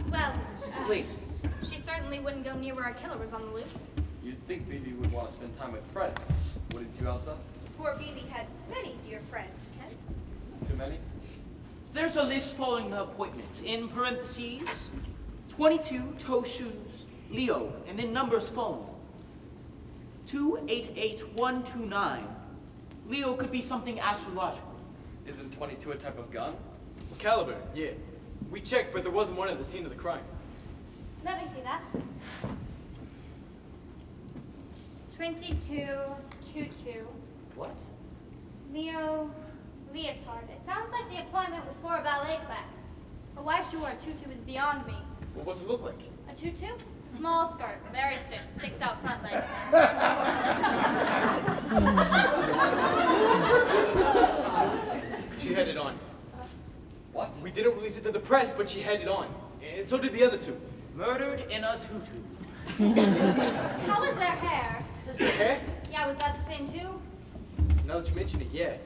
Well, Sleeps. she certainly wouldn't go near where our killer was on the loose. You'd think Baby would want to spend time with friends, wouldn't you, Elsa? Poor Phoebe had many dear friends, Ken. Too many? there's a list following the appointment. In parentheses, 22 toe shoes, Leo, and then numbers following. 288129. Leo could be something astrological. Isn't 22 a type of gun? Caliber, yeah. We checked, but there wasn't one at the scene of the crime. Let me see that. 2222. What? Leo Leotard. It sounds like the appointment was for a ballet class. But why she wore a tutu is beyond me. Well, what's it look like? A tutu? It's a small skirt, very stiff, sticks out front leg. She had it on. What? We didn't release it to the press, but she had it on. And so did the other two. Murdered in a tutu. How was their hair? Her hair? Yeah, was that the same too? Now that you mention it, yeah.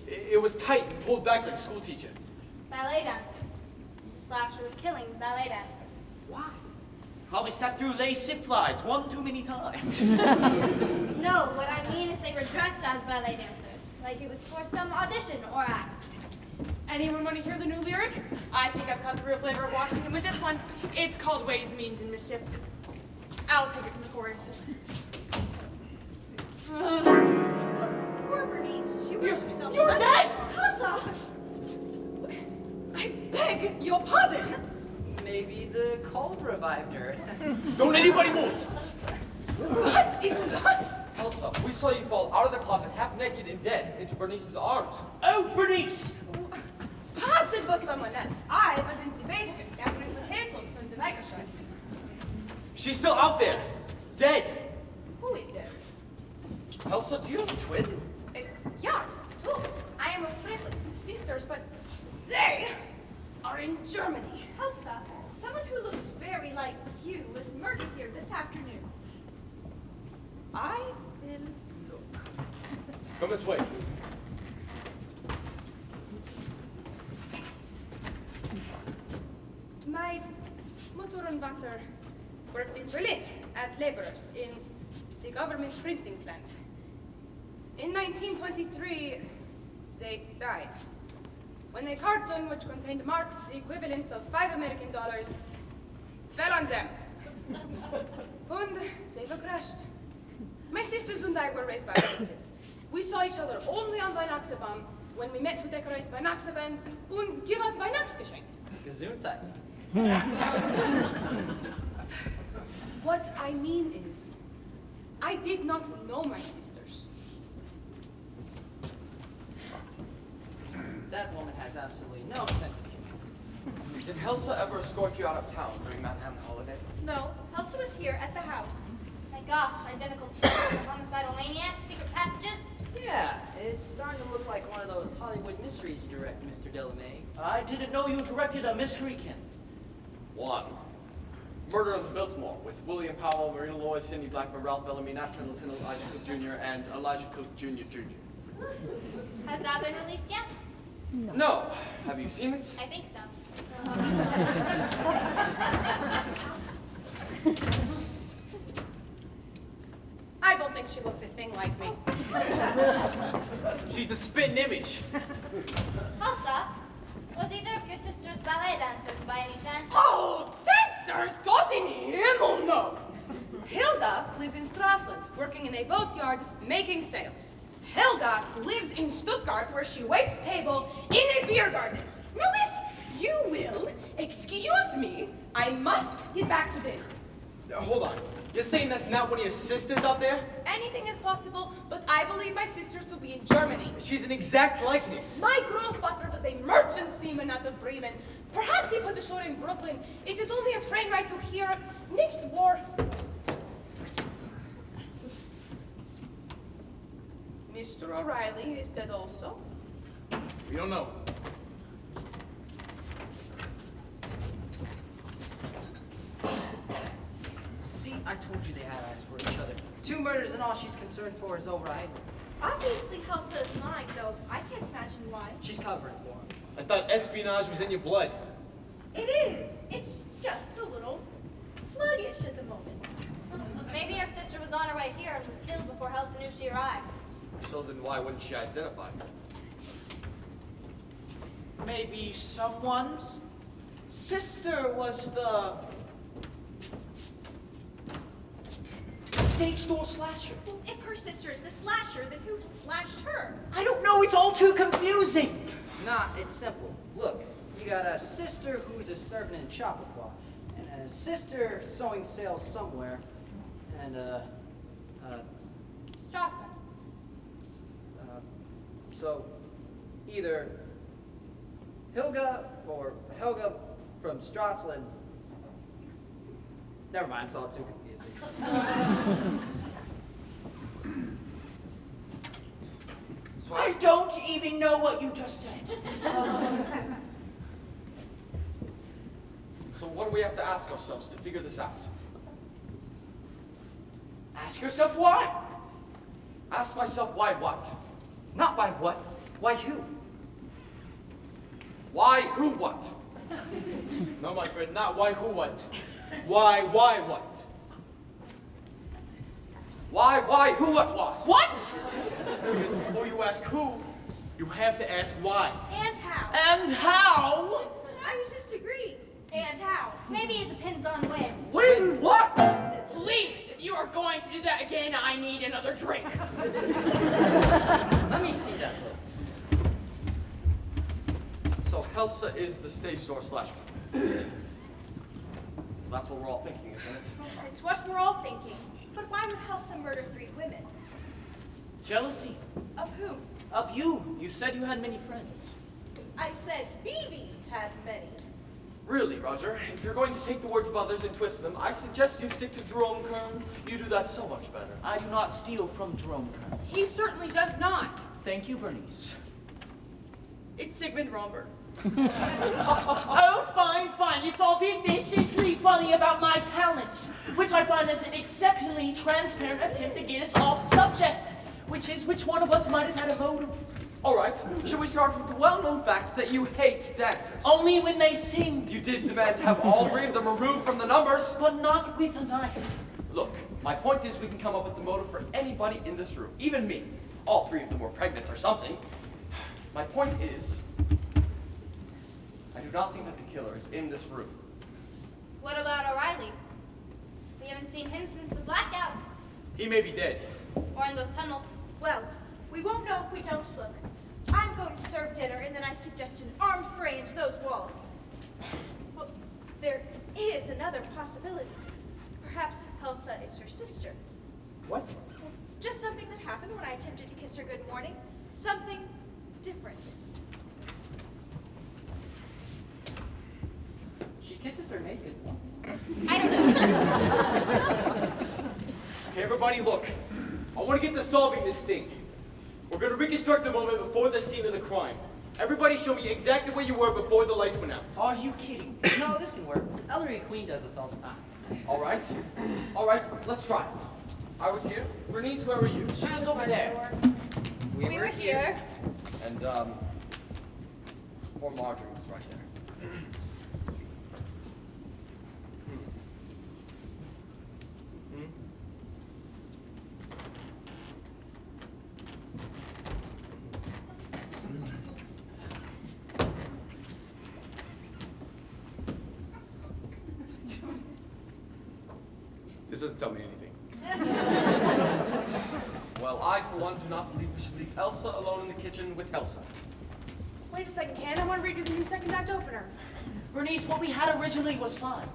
It was tight and pulled back like a school teacher. Ballet dancers. The slasher was killing ballet dancers. Why? Probably sat through lace zip slides one too many times. No, what I mean is they were dressed as ballet dancers. Like it was for some audition or act. Anyone want to hear the new lyric? I think I've caught the real flavor of Washington with this one. It's called Ways, Means, and Mischief. I'll take it from the chorus. Poor Bernice. She wears herself. You're dead! Elsa! I beg your pardon. Maybe the cold revived her. Don't anybody move! Was is los? Elsa, we saw you fall out of the closet half naked and dead into Bernice's arms. Oh, Bernice! Perhaps it was someone else. I was in the basement gathering potatoes for the Lancashire. She's still out there. Dead. Who is there? Elsa, do you have a twin? Yeah, two. I am afraid with sisters, but they are in Germany. Elsa, someone who looks very like you was murdered here this afternoon. I will look. Come this way. My mother and father worked in Berlin as laborers in the government printing plant. In 1923, they died. When a carton which contained marks the equivalent of $5 American fell on them. And they were crushed. My sisters and I were raised by relatives. We saw each other only on Weihnachtsabend when we met to decorate Weihnachtsabend and give out Weihnachtsgeschenk. Gesundheit. What I mean is, I did not know my sisters. That woman has absolutely no sense of humor. Did Elsa ever escort you out of town during Manhattan holiday? No, Elsa was here at the house. My gosh, identical twins, homicidal maniacs, secret passages. Yeah, it's starting to look like one of those Hollywood mysteries you direct, Mr. Delamaze. I didn't know you directed a mystery, Ken. 1. Murder on the Biltmore with William Powell, Marina Lois, Sidney Blackburn, Ralph Bellamy, Nat Pendleton, Elijah Cook Jr., and Elijah Cook Jr. Has that been released yet? No. Have you seen it? I think so. I don't think she looks a thing like me. She's the spitting image. Elsa, was either of your sisters ballet dancers by any chance? Oh, dancers! God in Himmel, no! Hilda lives in Strasland, working in a boatyard, making sails. Hilda lives in Stuttgart, where she waits table in a beer garden. Now, if you will, excuse me, I must get back to dinner. Hold on. You're saying that's not one of your sisters out there? Anything is possible, but I believe my sisters to be in Germany. She's an exact likeness. My Großvater was a merchant seaman out of Bremen. Perhaps he put ashore in Brooklyn. It is only a train ride to here. Next war. Mr. O'Reilly is dead also. We don't know. See, I told you they had eyes for each other. 2 murders and all she's concerned for is O'Reilly. Obviously, Elsa is mine, though I can't imagine why. She's covering for him. I thought espionage was in your blood. It is. It's just a little sluggish at the moment. Maybe her sister was on her way here and was killed before Elsa knew she arrived. So then why wouldn't she identify her? Maybe someone's sister was the stage door slasher. Well, if her sister is the slasher, then who slashed her? I don't know, it's all too confusing. Nah, it's simple. Look, you got a sister who's a servant in Chappaqua, and a sister sewing sales somewhere, and Strasslin. so either Hilga or Helga from Strasslin. Never mind, it's all too confusing. I don't even know what you just said. So what do we have to ask ourselves to figure this out? Ask yourself why. Ask myself why what? Not why what, why who? Why who what? No, my friend, not why, who, what. Why, what? Why, who, what, why? What? Because before you ask who, you have to ask why. And how? And how? I was just agreeing. And how? Maybe it depends on when. When what? Please, if you are going to do that again, I need another drink. Let me see that look. So Helsa is the stage door slasher. That's what we're all thinking, isn't it? It's what we're all thinking. But why would Helsa murder 3 women? Jealousy. Of whom? Of you. You said you had many friends. I said Bibi had many. Really, Roger, if you're going to take the words of others and twist them, I suggest you stick to Jerome Kern. You do that so much better. I do not steal from Jerome Kern. He certainly does not. Thank you, Bernice. It's Sigmund Romberg. Oh, fine. It's all being viciously funny about my talents, which I find is an exceptionally transparent attempt to get us off subject, which is which one of us might have had a motive. All right, shall we start with the well-known fact that you hate dancers? Only when they sing, You did demand to have all 3 of them removed from the numbers. but not with a knife. Look, my point is we can come up with the motive for anybody in this room, even me. All 3 of them were pregnant or something. My point is, I do not think that the killer is in this room. What about O'Reilly? We haven't seen him since the blackout. He may be dead. Or in those tunnels. Well, we won't know if we don't look. I'm going to serve dinner, and then I suggest an armed fray into those walls. Well, there is another possibility. Perhaps Helsa is her sister. What? Just something that happened when I attempted to kiss her good morning. Something different. She kisses her naked. I don't know. Okay, everybody look. I want to get to solving this thing. We're going to reconstruct the moment before the scene of the crime. Everybody show me exactly where you were before the lights went out. Are you kidding? No, this can work. Ellery Queen does this all the time. All right, let's try it. I was here. Bernice, where were you? She was over there. We were here. And, poor Marjorie was right there. This doesn't tell me anything. Well, I, for one, do not believe we should leave Elsa alone in the kitchen with Helsa. Wait a second, Ken. I want to redo the new second act opener. Bernice, what we had originally was fine.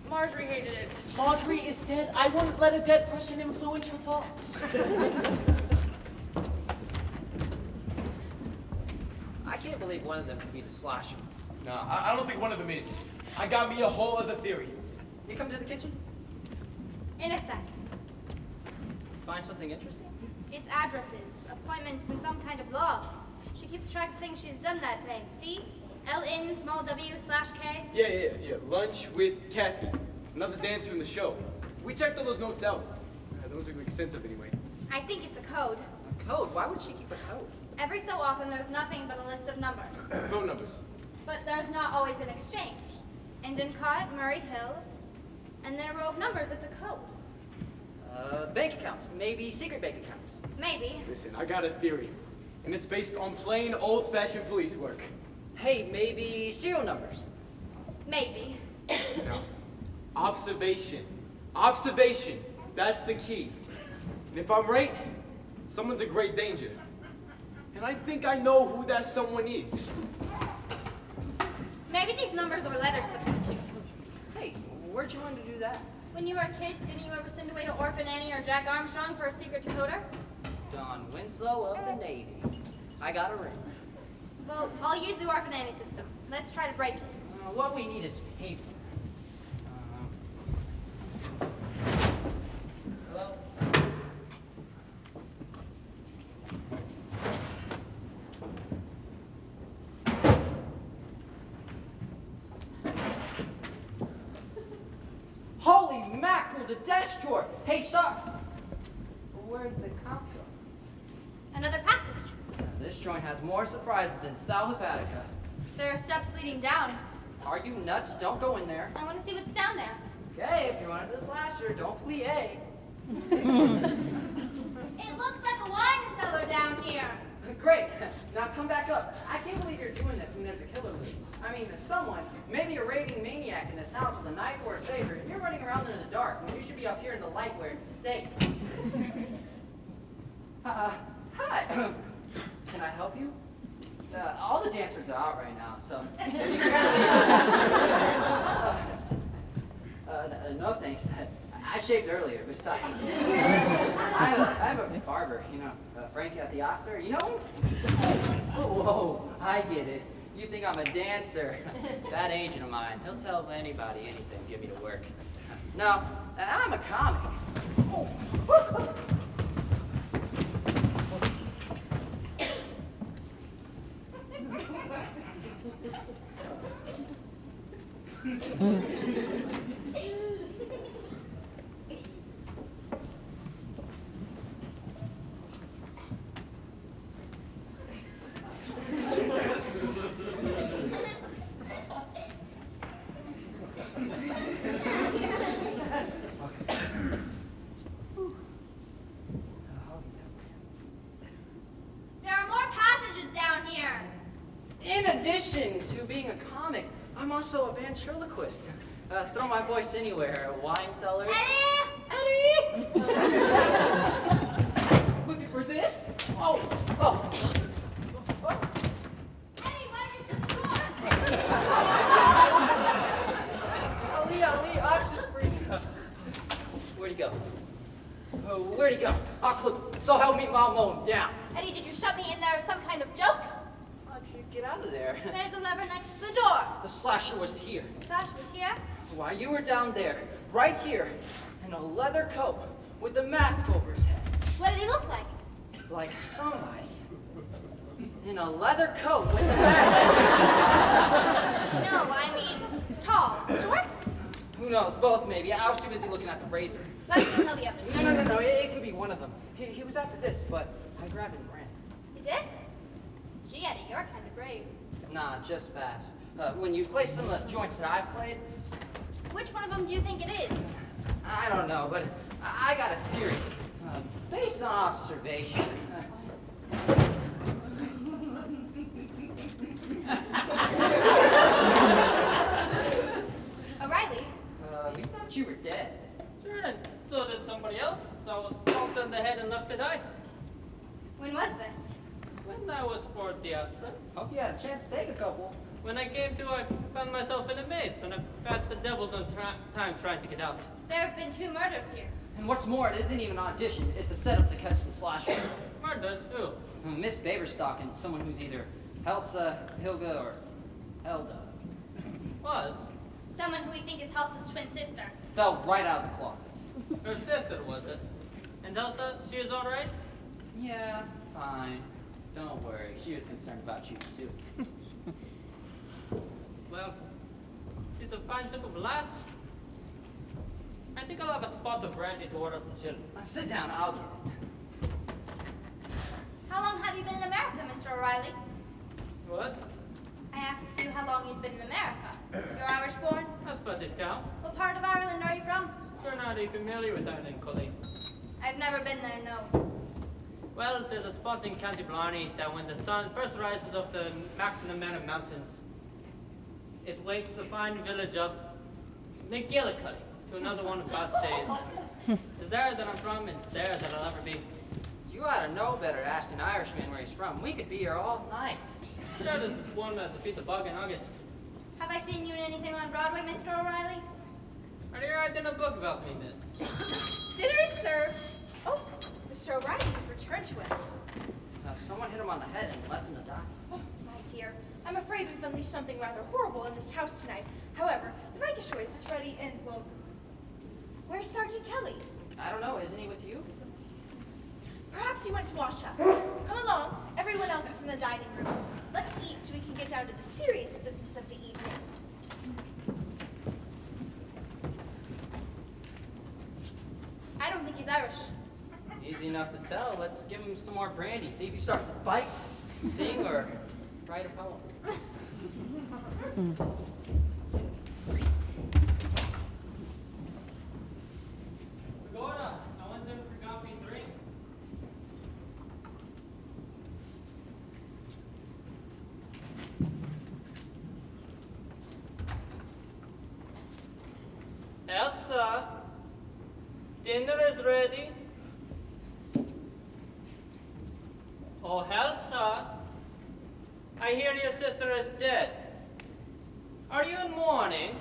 Marjorie hated it. Marjorie is dead. I wouldn't let a dead person influence your thoughts. I can't believe one of them could be the slasher. Nah, I don't think one of them is. I got me a whole other theory. You come to the kitchen? In a sec. Find something interesting? It's addresses, appointments, and some kind of log. She keeps track of things she's done that day. See? LN, small w/K. Yeah. Lunch with Kathy. Another dancer in the show. We checked all those notes out. Those make sense of anyway. I think it's a code. A code? Why would she keep a code? Every so often, there's nothing but a list of numbers. Phone numbers. But there's not always an exchange. Endicott, Murray Hill, and then a row of numbers. It's a code. Bank accounts. Maybe secret bank accounts. Maybe. Listen, I got a theory. And it's based on plain old-fashioned police work. Hey, maybe serial numbers. Maybe. Now, observation. Observation. That's the key. And if I'm right, someone's in great danger. And I think I know who that someone is. Maybe these numbers are letter substitutes. Hey, where'd you learn to do that? When you were a kid, didn't you ever send away to Orphan Annie or Jack Armstrong for a secret decoder? Don Winslow of the Navy. I got a ring. Well, I'll use the Orphan Annie system. Let's try to break it. What we need is paper. Hello? Holy mackerel, the desk drawer! Hey, sir! Where'd the cop go? Another passage. This joint has more surprises than South Hepatica. There are steps leading down. Are you nuts? Don't go in there. I want to see what's down there. Okay, if you're under the slasher, don't plie. It looks like a wine cellar down here. Great. Now come back up. I can't believe you're doing this when there's a killer loose. I mean, there's someone, maybe a raving maniac in this house with a knife or a saber, and you're running around in the dark when you should be up here in the light where it's safe. Hi. Can I help you? All the dancers are out right now, so... no thanks. I shaved earlier, besides. I have a barber, you know, Frank at the Oster, you know him? Oh, whoa, I get it. You think I'm a dancer. That agent of mine, he'll tell anybody anything, get me to work. No, I'm a comic. Oh. There are more passages down here. In addition to being a comic, I'm also a ventriloquist. Throw my voice anywhere. Wine cellar. Eddie! Eddie! Looking for this? Oh! Eddie, why did you shut the door? Ali, oxygen free. Where'd he go? Where'd he go? Look, so help me, I'll mow him down. Eddie, did you shut me in there as some kind of joke? How'd you get out of there? There's a lever next to the door. The slasher was here. Slash was here. While you were down there, right here, in a leather coat with a mask over his head. What did he look like? Like somebody in a leather coat with a mask. No, I mean tall. Short? Who knows? Both maybe. I was too busy looking at the razor. Let's go tell the others. No. It could be one of them. He was after this, but I grabbed him and ran. You did? Gee, Eddie, you're kind of brave. Nah, just fast. When you play some of the joints that I've played, Which one of them do you think it is? I don't know, but I got a theory. Based on observation. O'Reilly? We thought you were dead. Sure, and so did somebody else. So I was bumped in the head and left to die. When was this? When I was 40 aspirin. Hope you had a chance to take a couple. When I came to, I found myself in a maze, and I've had the devil's own time trying to get out. There have been 2 murders here. And what's more, it isn't even an audition. It's a setup to catch the slasher. Murders? Who? Miss Baverstock and someone who's either Helsa, Hilga, or Helda. Was. Someone who we think is Halsa's twin sister. Fell right out of the closet. Her sister, was it? And Elsa, she is all right? Yeah, fine. Don't worry. She was concerned about you, too. Well, she's a fine, simple lass. I think I'll have a spot of brandy to order up the children. Sit down, I'll get it. How long have you been in America, Mr. O'Reilly? What? I asked you how long you'd been in America. You're Irish born? That's about discount. What part of Ireland are you from? Sure not are you familiar with Ireland, Colleen? I've never been there, no. Well, there's a spot in County Blarney that when the sun first rises off the McNamara Mountains, it wakes the fine village of McGillicuddy to another one of God's days. It's there that I'm from, it's there that I'll ever be. You ought to know better. Ask an Irishman where he's from. We could be here all night. Sure, there's one that's beat the bug in August. Have I seen you in anything on Broadway, Mr. O'Reilly? Are you writing a book about me, miss? Dinner is served. Oh, Mr. O'Reilly, you've returned to us. Someone hit him on the head and left him to die. Oh, my dear, I'm afraid we've unleashed something rather horrible in this house tonight. However, the Frankish is ready and, well, where's Sergeant Kelly? I don't know. Isn't he with you? Perhaps he went to wash up. Come along. Everyone else is in the dining room. Let's eat so we can get down to the serious business of the evening. I don't think he's Irish. Easy enough to tell. Let's give him some more brandy. See if he starts to fight, sing, or write a poem. Pagoda, I went there and forgot me drink. Elsa, dinner is ready. Oh, Elsa, I hear your sister is dead. Are you in mourning?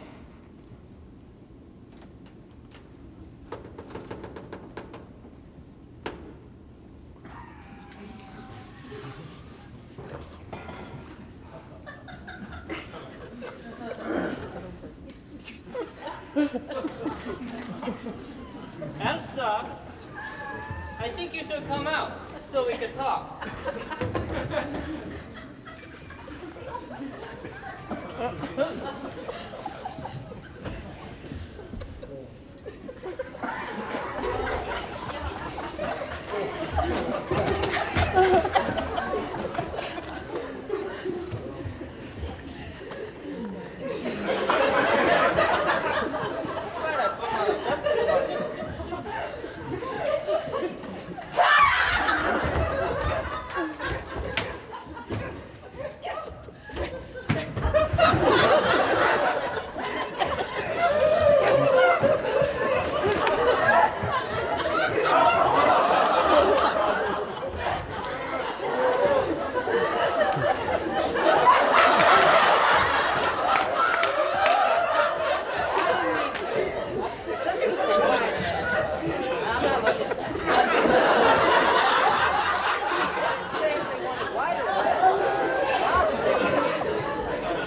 Elsa, I think you should come out so we could talk.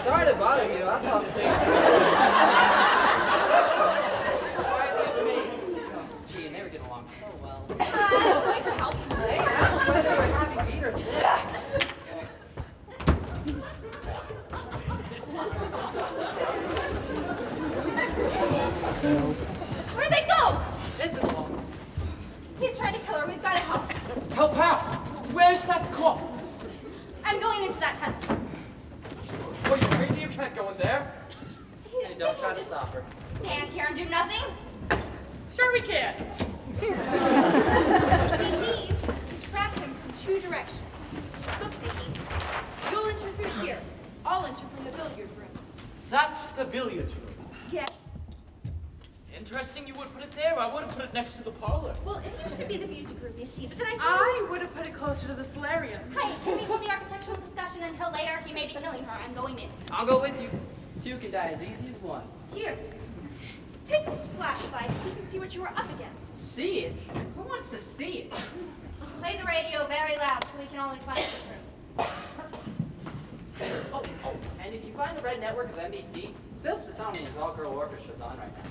Sorry to bother you. I'll talk to you. Gee, and they were getting along so well. I'd like to help you today. That's why they were having Peter. Where'd they go? Vincent along. He's trying to kill her. We've got to help. Help out! Where's that cop? I'm going into that tunnel. What, you crazy? You can't go in there. Hey, don't try to stop her. Stand here and do nothing? Sure we can. We need to track him from two directions. Look, Vicky. You'll enter through here. I'll enter from the billiard room. That's the billiards room. Yes. Interesting you would put it there. I would have put it next to the parlor. Well, it used to be the music room, you see, but then I would have put it closer to the solarium. Hey, can we hold the architectural discussion until later? He may be killing her. I'm going in. I'll go with you. Two can die as easy as one. Here. Take this flashlight so you can see what you were up against. See it? Who wants to see it? Play the radio very loud so we can always find this room. Oh, and if you find the red network of NBC, Bill Spitonian's all-girl orchestra's on right now.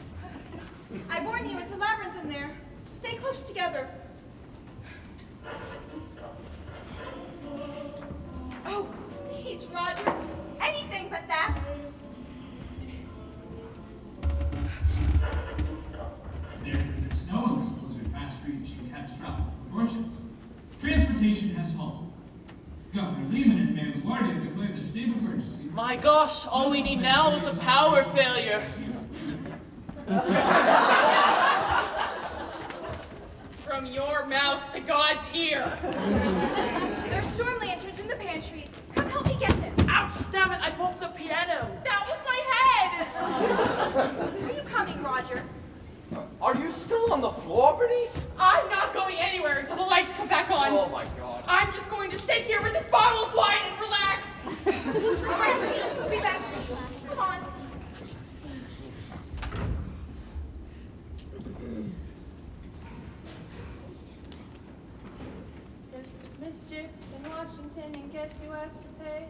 I warn you, it's a labyrinth in there. Stay close together. Oh, please, Roger. Anything but that. There's snow in this blizzard fast reaching catastrophic proportions. Transportation has halted. Governor Lehman and Mayor LaGuardia have declared a state of emergency. My gosh, all we need now is a power failure. From your mouth to God's ear. There's storm lanterns in the pantry. Come help me get them. Ouch, damn it, I bumped the piano. That was my head. Are you coming, Roger? Are you still on the floor, Bernice? I'm not going anywhere until the lights come back on. Oh my God. I'm just going to sit here with this bottle of wine and relax. All right, see, we'll be back. Come on. There's mischief in Washington, and guess who has to pay?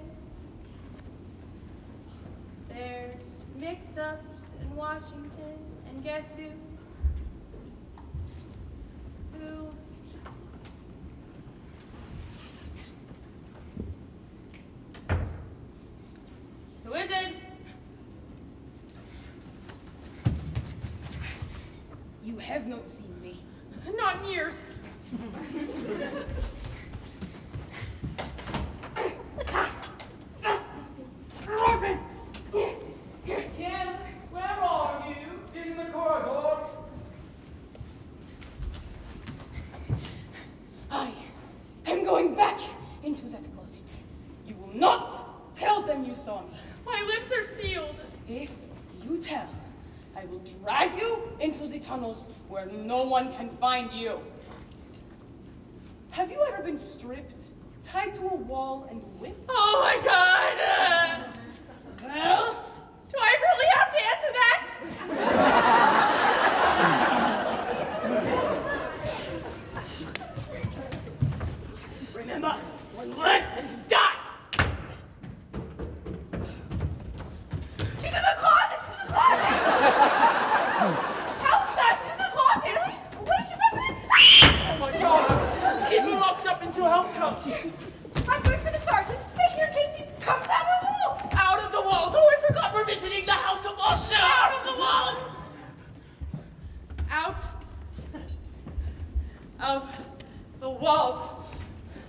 There's mix-ups in Washington, and guess who? Who is it? You have not seen me. Not in years. Robin! Ken, where are you? In the corridor. I am going back into that closet. You will not tell them you saw me. My lips are sealed. If you tell, I will drag you into the tunnels where no one can find you. Have you ever been stripped, tied to a wall, and whipped? Oh my God! Well, Do I really have to answer that? remember, one word and you die. She's in the closet! She's in the closet! Elsa! She's in the closet! What is she supposed to be? Oh my God. Keep me locked up until help comes. I'm going for the sergeant. Stay here in case he comes out of the walls. Out of the walls. Oh, I forgot we're visiting the House of Usher. Out of the walls! Out of the walls.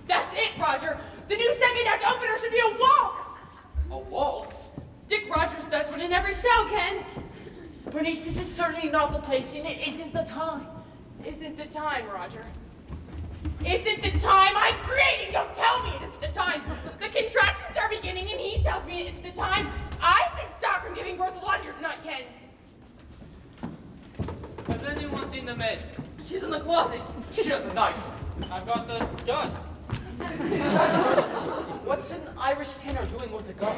That's it, Roger. The new second act opener should be a waltz. A waltz? Dick Rogers does one in every show, Ken. Bernice, this is certainly not the place, and it isn't the time. Isn't the time, Roger. Isn't the time I'm creating. Don't tell me it isn't the time. The contractions are beginning, and he tells me it isn't the time. I've been stopped from giving birth a lot of years, not Ken. Has anyone seen the maid? She's in the closet. She has a knife. I've got the gun. What's an Irish tenor doing with a gun?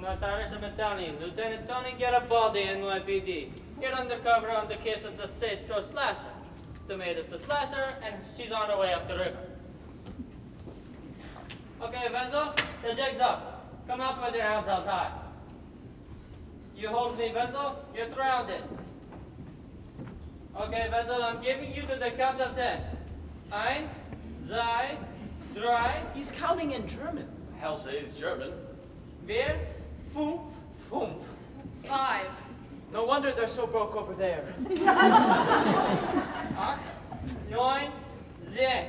Not Irish Italian. Lieutenant Tony Garibaldi, NYPD. Here undercover on the case of the state store slasher. The maid is the slasher, and she's on her way up the river. Okay, Venzo, the jig's up. Come out with your hands held high. You hold me, Venzo. You're surrounded. Okay, Venzo, I'm giving you to the count of 10. Eins, zwei, drei, He's counting in German. Helse is German. vier, fünf, Fünf. 5. No wonder they're so broke over there. acht, neun, zehn.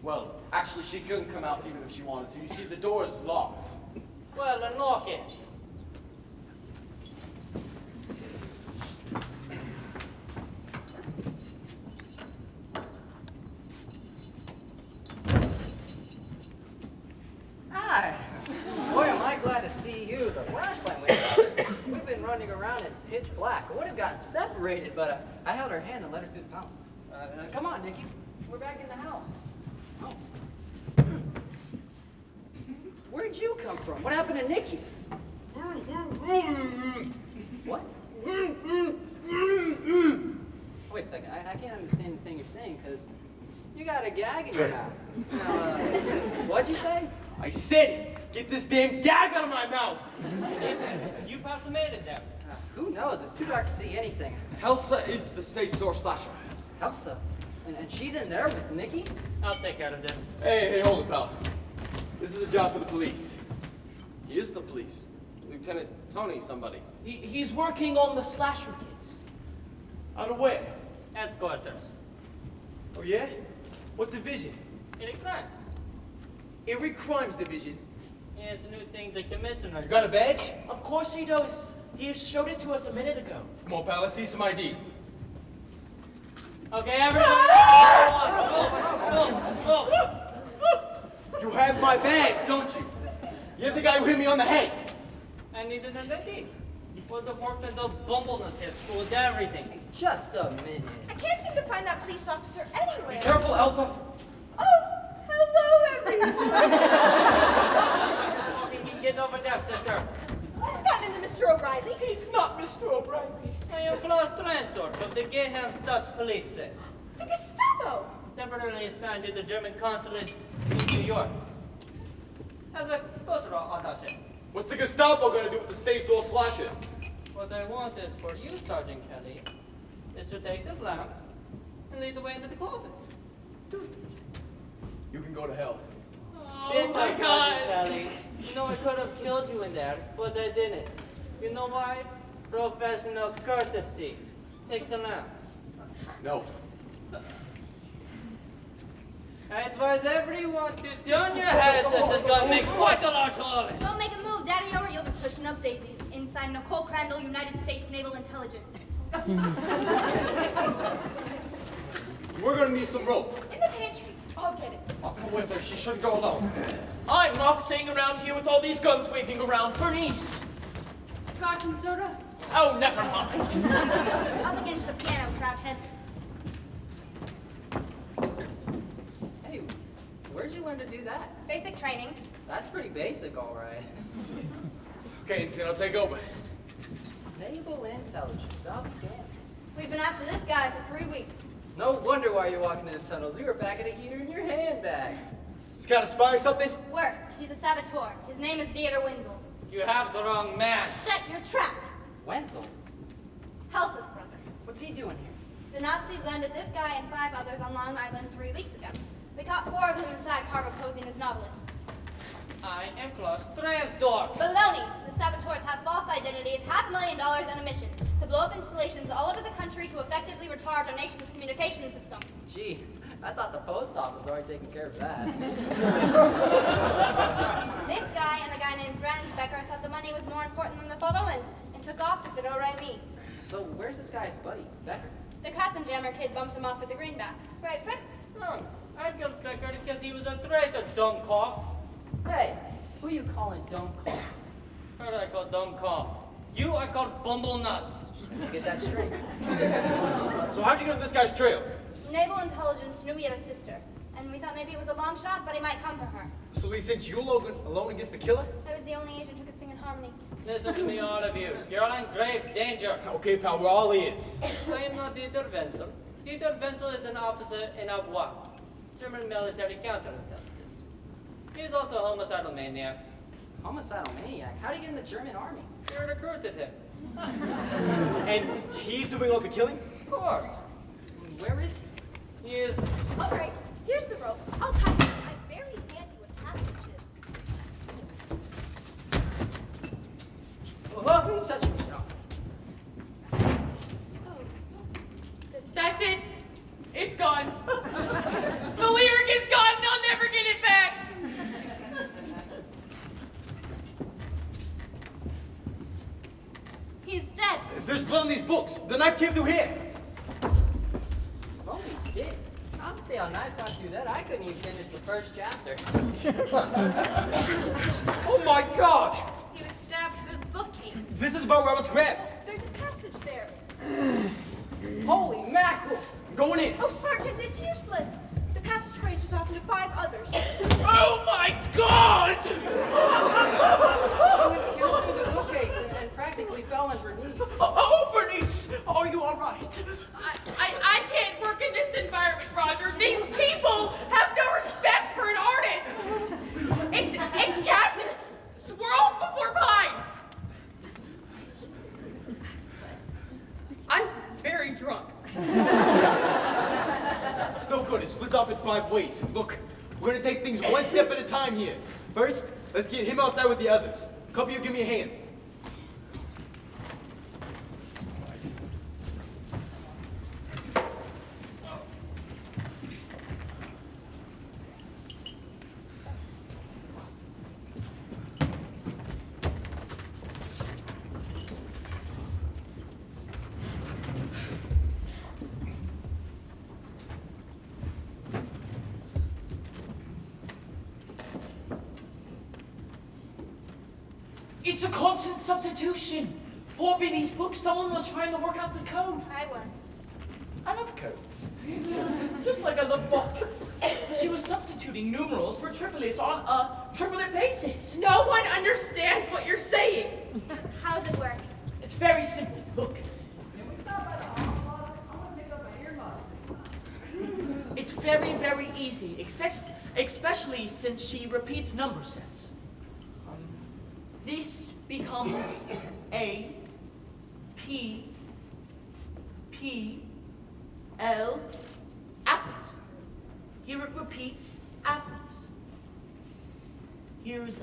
Well, actually, she couldn't come out even if she wanted to. You see, the door is locked. Well, unlock it. Hi. Boy, am I glad to see you. The flashlight went out. We've been running around in pitch black. I would have gotten separated, but I held her hand and led her through the tunnels. Come on, Nikki. We're back in the house. Oh. Where'd you come from? What happened to Nikki? What? Wait a second. I can't understand anything you're saying because you got a gag in your mouth. What'd you say? I said, get this damn gag out of my mouth. You pass the maid in there. Who knows? It's too dark to see anything. Helsa is the stage door slasher. Elsa. And she's in there with Nikki? I'll take care of this. Hey, hold it, pal. This is a job for the police. He is the police. Lieutenant Tony somebody. He's working on the slasher case. Out of where? Headquarters. Oh, yeah? What division? Any crimes? Erie Crimes Division. Yeah, it's a new thing the commissioner. You got a badge? Of course he does. He showed it to us a minute ago. Come on, pal, let's see some ID. Okay, everybody. Go. You have my badge, don't you? You're the guy who hit me on the head. I needed an ID. For the work that the bumbleness has with everything. Just a minute. I can't seem to find that police officer anywhere. Careful, Elsa. Oh, hello, everyone. Get over there, sister. What's gotten into Mr. O'Reilly? He's not Mr. O'Reilly. I am Klaus Trensdorf of the Geheim Staatspolizei, The Gestapo. temporarily assigned to the German consulate in New York. As a cultural attaché. What's the Gestapo gonna do with the stage door slasher? What I want is for you, Sergeant Kelly, is to take this lamp and lead the way into the closet. You can go to hell. Oh It my does, God. Sergeant Kelly. You know, I could have killed you in there, but I didn't. You know why? Professional courtesy. Take the lamp. No. I advise everyone to turn your heads as this gun makes quite a large hole. Don't make a move, Daddy, or you'll be pushing up daisies inside Nicole Crandall, United States Naval Intelligence. We're gonna need some rope. In the pantry. I'll get it. I'll come with her. She shouldn't go alone. I'm not staying around here with all these guns waving around. Bernice! Scotch and soda? Oh, never mind. Up against the piano, crabhead. Hey, where'd you learn to do that? Basic training. That's pretty basic, all right. Okay, Insane, I'll take over. Naval intelligence, I'll be damned. We've been after this guy for 3 weeks. No wonder why you're walking in the tunnels. You were packing a heater in your handbag. This guy aspire something? Worse, he's a saboteur. His name is Theodore Wenzel. You have the wrong man. Shut your trap. Wenzel? Helsa's brother. What's he doing here? The Nazis landed this guy and 5 others on Long Island 3 weeks ago. We caught 4 of them inside Harbor posing as novelists. I am Klaus Trensdorf. Baloney! The saboteurs have false identities, $500,000 and a mission to blow up installations all over the country to effectively retard our nation's communication system. Gee, I thought the post office was already taking care of that. This guy and a guy named Franz Becker thought the money was more important than the fatherland and took off with the do-re-mi. So where's this guy's buddy, Becker? The Katzenjammer kid bumped him off with the greenbacks. Right, Fritz? No, I killed Becker because he was a traitor, dumb cough. Hey, who you calling dumb cough? Heard I called dumb cough. You are called bumble nuts. Get that straight. So how'd you get on this guy's trail? Naval intelligence knew he had a sister, and we thought maybe it was a long shot, but he might come for her. So Lee sent you alone against the killer? I was the only agent who could sing in harmony. Listen to me, all of you. You're all in grave danger. Okay, pal, we're all ears. I am not Dieter Wenzel. Dieter Wenzel is an officer in ABWA, German military counterintelligence. He is also a homicidal maniac. Homicidal maniac? How'd he get in the German army? You recruited him. And he's doing all the killing? Of course. And where is he? He is... All right, here's the rope. I'll tie it. I'm very handy with passages. Whoa, touch me. No. That's it. It's gone. The lyric is gone and I'll never get it back. He's dead. There's blood on these books. The knife came through here. Holy shit. I'll say how knife got through that. I couldn't even finish the first chapter. Oh my God! He was stabbed through the bookcase. This is about where I was grabbed. There's a passage there. Holy mackerel! I'm going in. Oh, Sergeant, it's useless. The passage branches off into 5 others. Oh my God! He was killed through the bookcase and practically fell on Bernice. Oh, Bernice! Are you all right? I can't work in this environment, Roger. These people have no respect for an artist. It's casting swirls before pine. I'm very drunk. It's no good. It splits off in 5 ways. Look, we're gonna take things one step at a time here. First, let's get him outside with the others. Couple, you give me a hand. It's a constant substitution. Poor Biddy's book, someone was trying to work out the code. I was. I love codes. Just like I love Buck. She was substituting numerals for triplets on a triplet basis. No one understands what you're saying. How's it work? It's very simple. Look. It's very, very easy, especially since she repeats number sets. This becomes A, P, P, L, apples. Here it repeats apples. Here's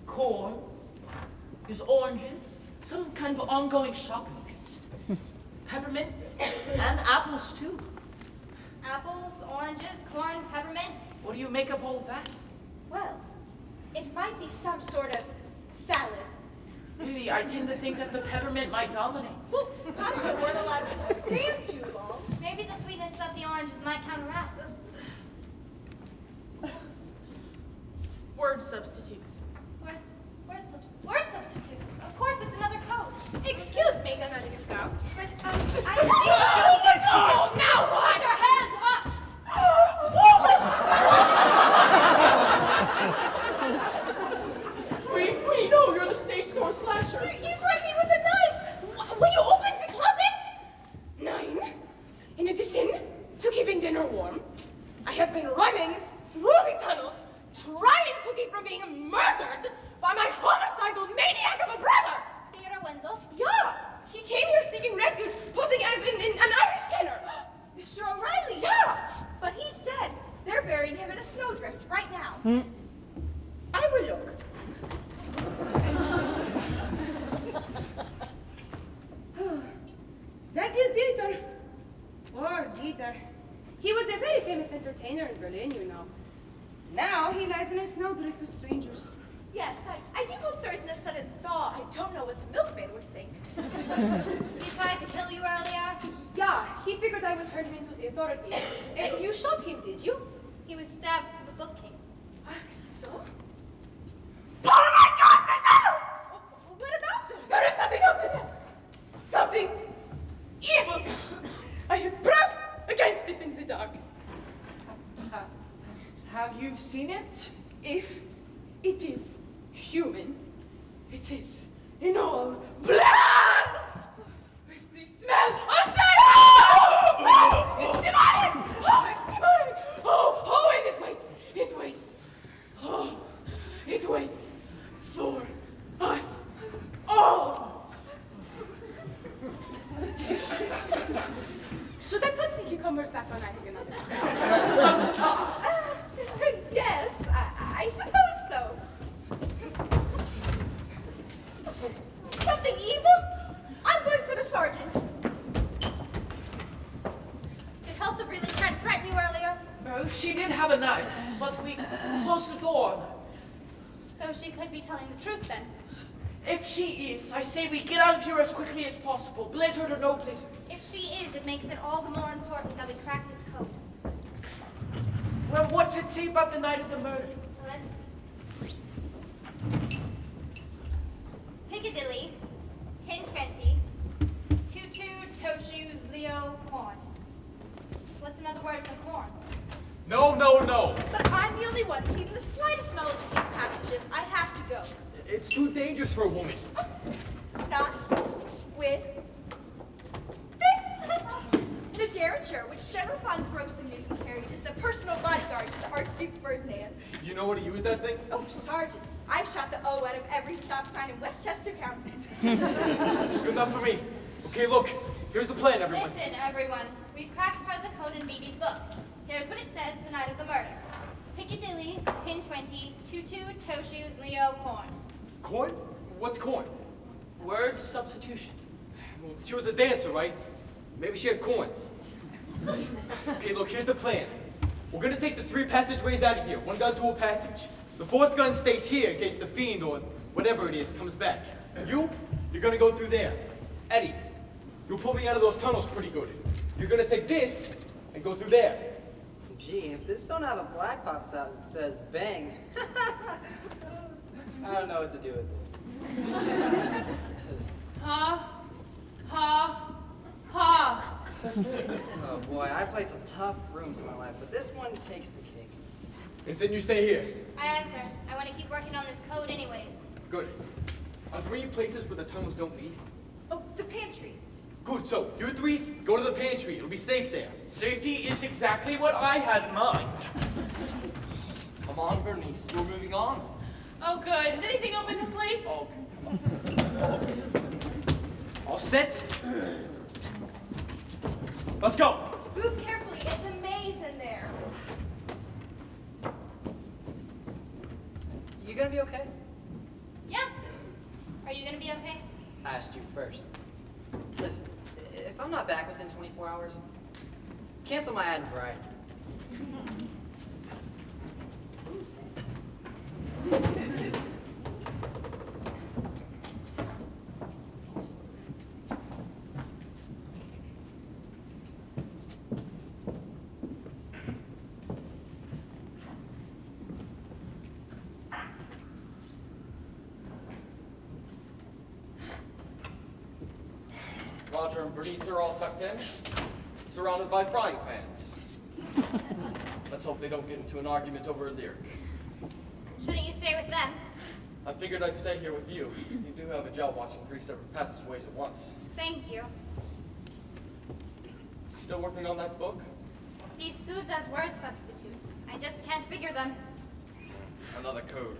corn. Here's oranges. Some kind of ongoing shopping list. Peppermint and apples too. Apples, oranges, corn, peppermint. What do you make of all that? Well, it might be some sort of salad. Really, I tend to think that the peppermint might dominate. Well, not if it weren't allowed to stand too long. Maybe the sweetness of the oranges might counteract. Word substitutes. Word substitutes. Of course, it's another code. Excuse me, But, I Oh my God! Now Put what? your hands up! We know you're the stage store slasher. You threatened me with a knife! Will you open the closet? 9. In addition to keeping dinner warm, I have been running through the tunnels trying to keep from being murdered by my homicidal maniac of a brother! Theodore Wenzel. Yeah! He came here seeking refuge, posing as an Irish tenor! Mr. O'Reilly. Yeah! But he's dead. They're burying him in a snowdrift right now. I will look. That is Dieter. Poor Dieter. He was a very famous entertainer in Berlin, you know. Now he lies in a snowdrift to strangers. Yes, I do hope there isn't a sudden thaw. I don't know what the milkman would think. He tried to kill you earlier. Yeah, he figured I would turn him into the authorities. You shot him, did you? He was stabbed through the bookcase. Ach so? Oh my God, the tunnels! What about them? There is something else in there! Something evil! I have brushed against it in the dark. Have you seen it? If it is human, it is in all blood! Where's the smell of death? Oh, it's demonic! Oh, it's demonic! Oh, and it waits! It waits! Oh, it waits for us all! Should I put the cucumbers back on ice again? Yes, I suppose so. Something evil? I'm going for the sergeant. Did Elsa really try to threaten you earlier? She did have a knife, but we closed the door. So she could be telling the truth then. If she is, I say we get out of here as quickly as possible, blizzard or no blizzard. If she is, it makes it all the more important that we crack this code. Well, what's it say about the night of the murder? Let's see. Piccadilly, 1020, tutu, toe shoes, Leo, corn. What's another word for corn? No, no, no. But I'm the only one with even the slightest knowledge of these passages. I have to go. It's too dangerous for a woman. Not with this. The derringer, which General von Grossen Newton carried, is the personal bodyguard to Archduke Ferdinand. You know how to use that thing? Oh, Sergeant, I've shot the O out of every stop sign in Westchester County. It's good enough for me. Okay, look. Here's the plan, everyone. Listen, everyone. We've cracked part of the code in Beebe's book. Here's what it says the night of the murder. Piccadilly, 1020, tutu, toe shoes, Leo, corn. Corn? What's corn? Word substitution. Well, she was a dancer, right? Maybe she had corns. Okay, look, here's the plan. We're gonna take the 3 passageways out of here. One gun to a passage. The 4th gun stays here in case the fiend or whatever it is comes back. You're gonna go through there. Eddie, you'll pull me out of those tunnels pretty good. You're gonna take this and go through there. Gee, if this don't have a black pop top that says bang. I don't know what to do with it. Ha, ha, ha. Oh boy, I played some tough rooms in my life, but this one takes the cake. Instead, you stay here. Aye, aye, sir. I want to keep working on this code anyways. Good. Are there any places where the tunnels don't lead? Oh, the pantry. Good, so you three, go to the pantry. It'll be safe there. Safety is exactly what I had in mind. Come on, Bernice, we're moving on. Oh, good. Is anything open this late? Oh, All set? Let's go. Move carefully. It's a maze in there. You gonna be okay? Yeah. Are you gonna be okay? I asked you first. Listen, if I'm not back within 24 hours, cancel my ad in Variety. Roger and Bernice are all tucked in, surrounded by frying pans. Let's hope they don't get into an argument over a lyric. Shouldn't you stay with them? I figured I'd stay here with you. You do have a job watching 3 separate passageways at once. Thank you. Still working on that book? These foods as word substitutes. I just can't figure them. Another code.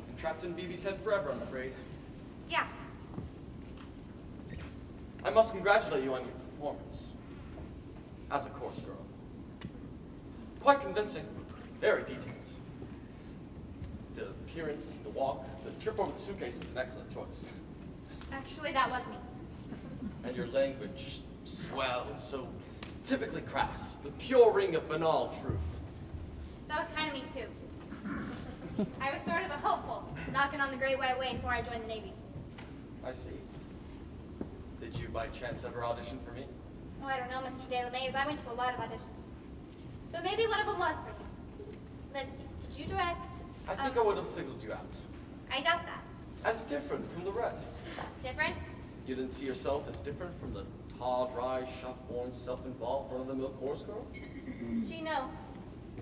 And trapped in BB's head forever, I'm afraid. Yeah. I must congratulate you on your performance. As a course girl. Quite convincing. Very detailed. The appearance, the walk, the trip over the suitcase was an excellent choice. Actually, that was me. And your language, swell, so typically crass. The pure ring of banal truth. That was kind of me, too. I was sort of a hopeful, knocking on the Great White Way before I joined the Navy. I see. Did you by chance ever audition for me? Oh, I don't know, Mr. De La Maze. I went to a lot of auditions. But maybe one of them was for you. Let's see. Did you direct? I think I would have signaled you out. I doubt that. As different from the rest. Different? You didn't see yourself as different from the tall, dry, shop-worn, self-involved, run-of-the-mill chorus girl? Gee, no.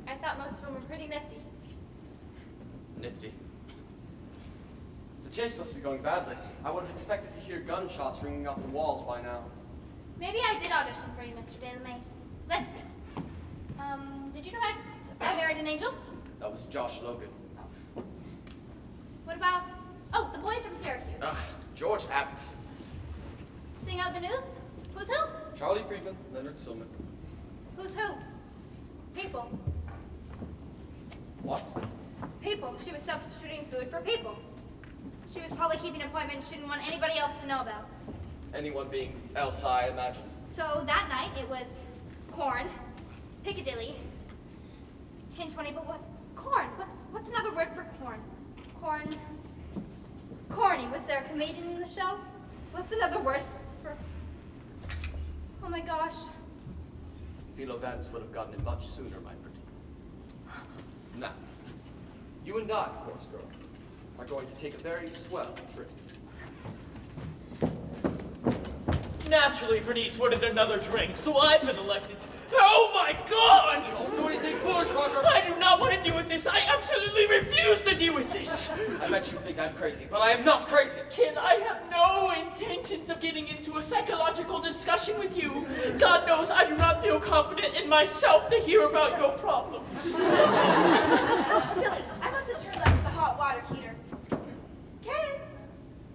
I thought most of them were pretty nifty. Nifty. The chase must be going badly. I would have expected to hear gunshots ringing off the walls by now. Maybe I did audition for you, Mr. De La Maze. Let's see. Did you direct I Married an Angel? That was Josh Logan. What about, oh, The Boys from Syracuse? Ugh, George Abbott. Sing Out the News? Who's who? Charlie Friedman, Leonard Sillman. Who's who? People. What? People. She was substituting food for people. She was probably keeping an appointment she didn't want anybody else to know about. Anyone being else, I imagine. So that night it was corn, Piccadilly, 1020, but what? Corn. What's another word for corn? Corn. Corny. Was there a comedian in the show? What's another word for? Oh my gosh. Philo Vance would have gotten it much sooner, my pretty. Now, you and I, course girl, are going to take a very swell trip. Naturally, Bernice wanted another drink, so I've been elected. Oh my God! Don't do anything foolish, Roger! I do not want to deal with this. I absolutely refuse to deal with this. I bet you think I'm crazy, but I am not crazy. Ken, I have no intentions of getting into a psychological discussion with you. God knows I do not feel confident in myself to hear about your problems. How silly. I must have turned off the hot water heater. Ken,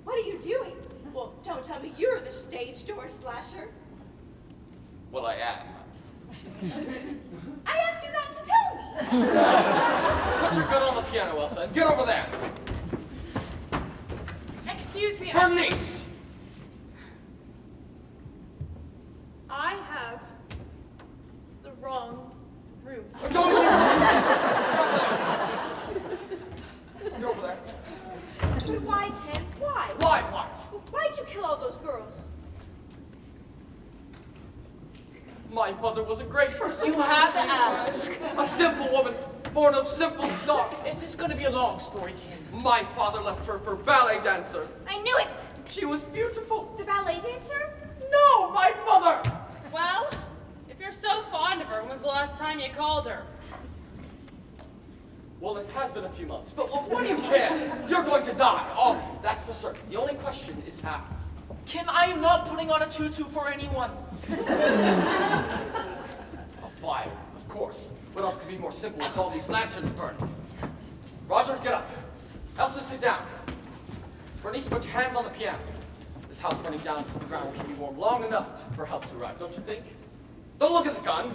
what are you doing? Well, don't tell me you're the stage door slasher. Well, I am. I asked you not to tell me. Put your gun on the piano, Elsa, and get over there. Excuse me. Bernice! I have the wrong room. Don't move! Get over there. But why, Ken? Why? Why what? Why'd you kill all those girls? My mother was a great person. You have to ask. A simple woman, born of simple stock. Is this gonna be a long story, Ken? My father left her for ballet dancer. I knew it! She was beautiful. The ballet dancer? No, my mother! Well, if you're so fond of her, when was the last time you called her? Well, it has been a few months, but what do you care? You're going to die. Oh, that's for certain. The only question is how. Ken, I am not putting on a tutu for anyone. A fire, of course. What else could be more simple with all these lanterns burning? Roger, get up. Elsa, sit down. Bernice, put your hands on the piano. This house burning down to the ground will keep you warm long enough for help to arrive, don't you think? Don't look at the gun.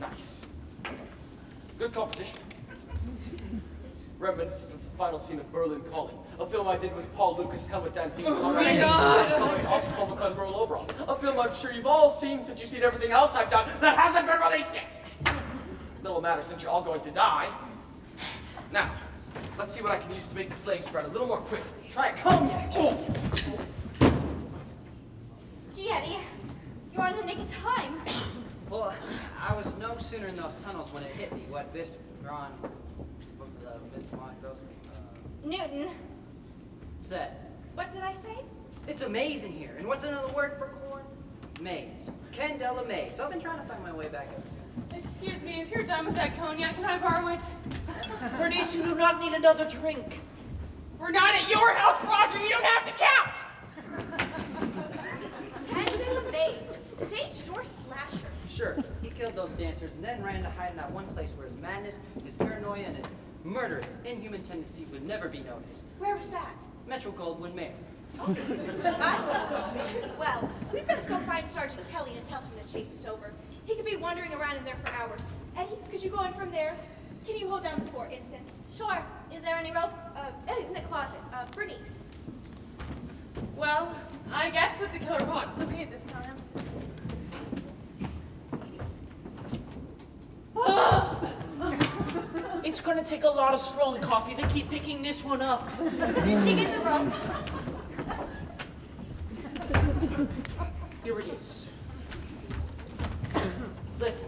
Nice. Good composition. Reminiscent of the final scene of Berlin Calling, a film I did with Paul Lucas, Helmut Danting, Oh my God. Thomas, Oscar Kovac, and Merle Oberon. A film I'm sure you've all seen since you've seen everything else I've done that hasn't been released yet. Little matter since you're all going to die. Now, let's see what I can use to make the flame spread a little more quickly. Try a cognac. Oh. Gee, Eddie, you're in the nick of time. Well, I was no sooner in those tunnels when it hit me. What Mr. Montrose Newton, said. What did I say? It's amazing here. And what's another word for corn? Maze. Candela Maze. So I've been trying to find my way back ever since. Excuse me, if you're done with that cognac, can I borrow it? Bernice, you do not need another drink. We're not at your house, Roger. You don't have to count. Candela Mays, stage door slasher. Sure, he killed those dancers and then ran to hide in that one place where his madness, his paranoia, and his murderous, inhuman tendencies would never be noticed. Where was that? Metro Goldwyn Mayer. Well, we'd best go find Sergeant Kelly and tell him the chase is over. He could be wandering around in there for hours. Eddie, could you go in from there? Can you hold down the fort, Innocent? sure. Is there any rope? In the closet. Bernice. Well, I guess what the killer wants to pay this time. It's gonna take a lot of strong coffee to keep picking this one up. Did she get the rope? Here it is. Listen,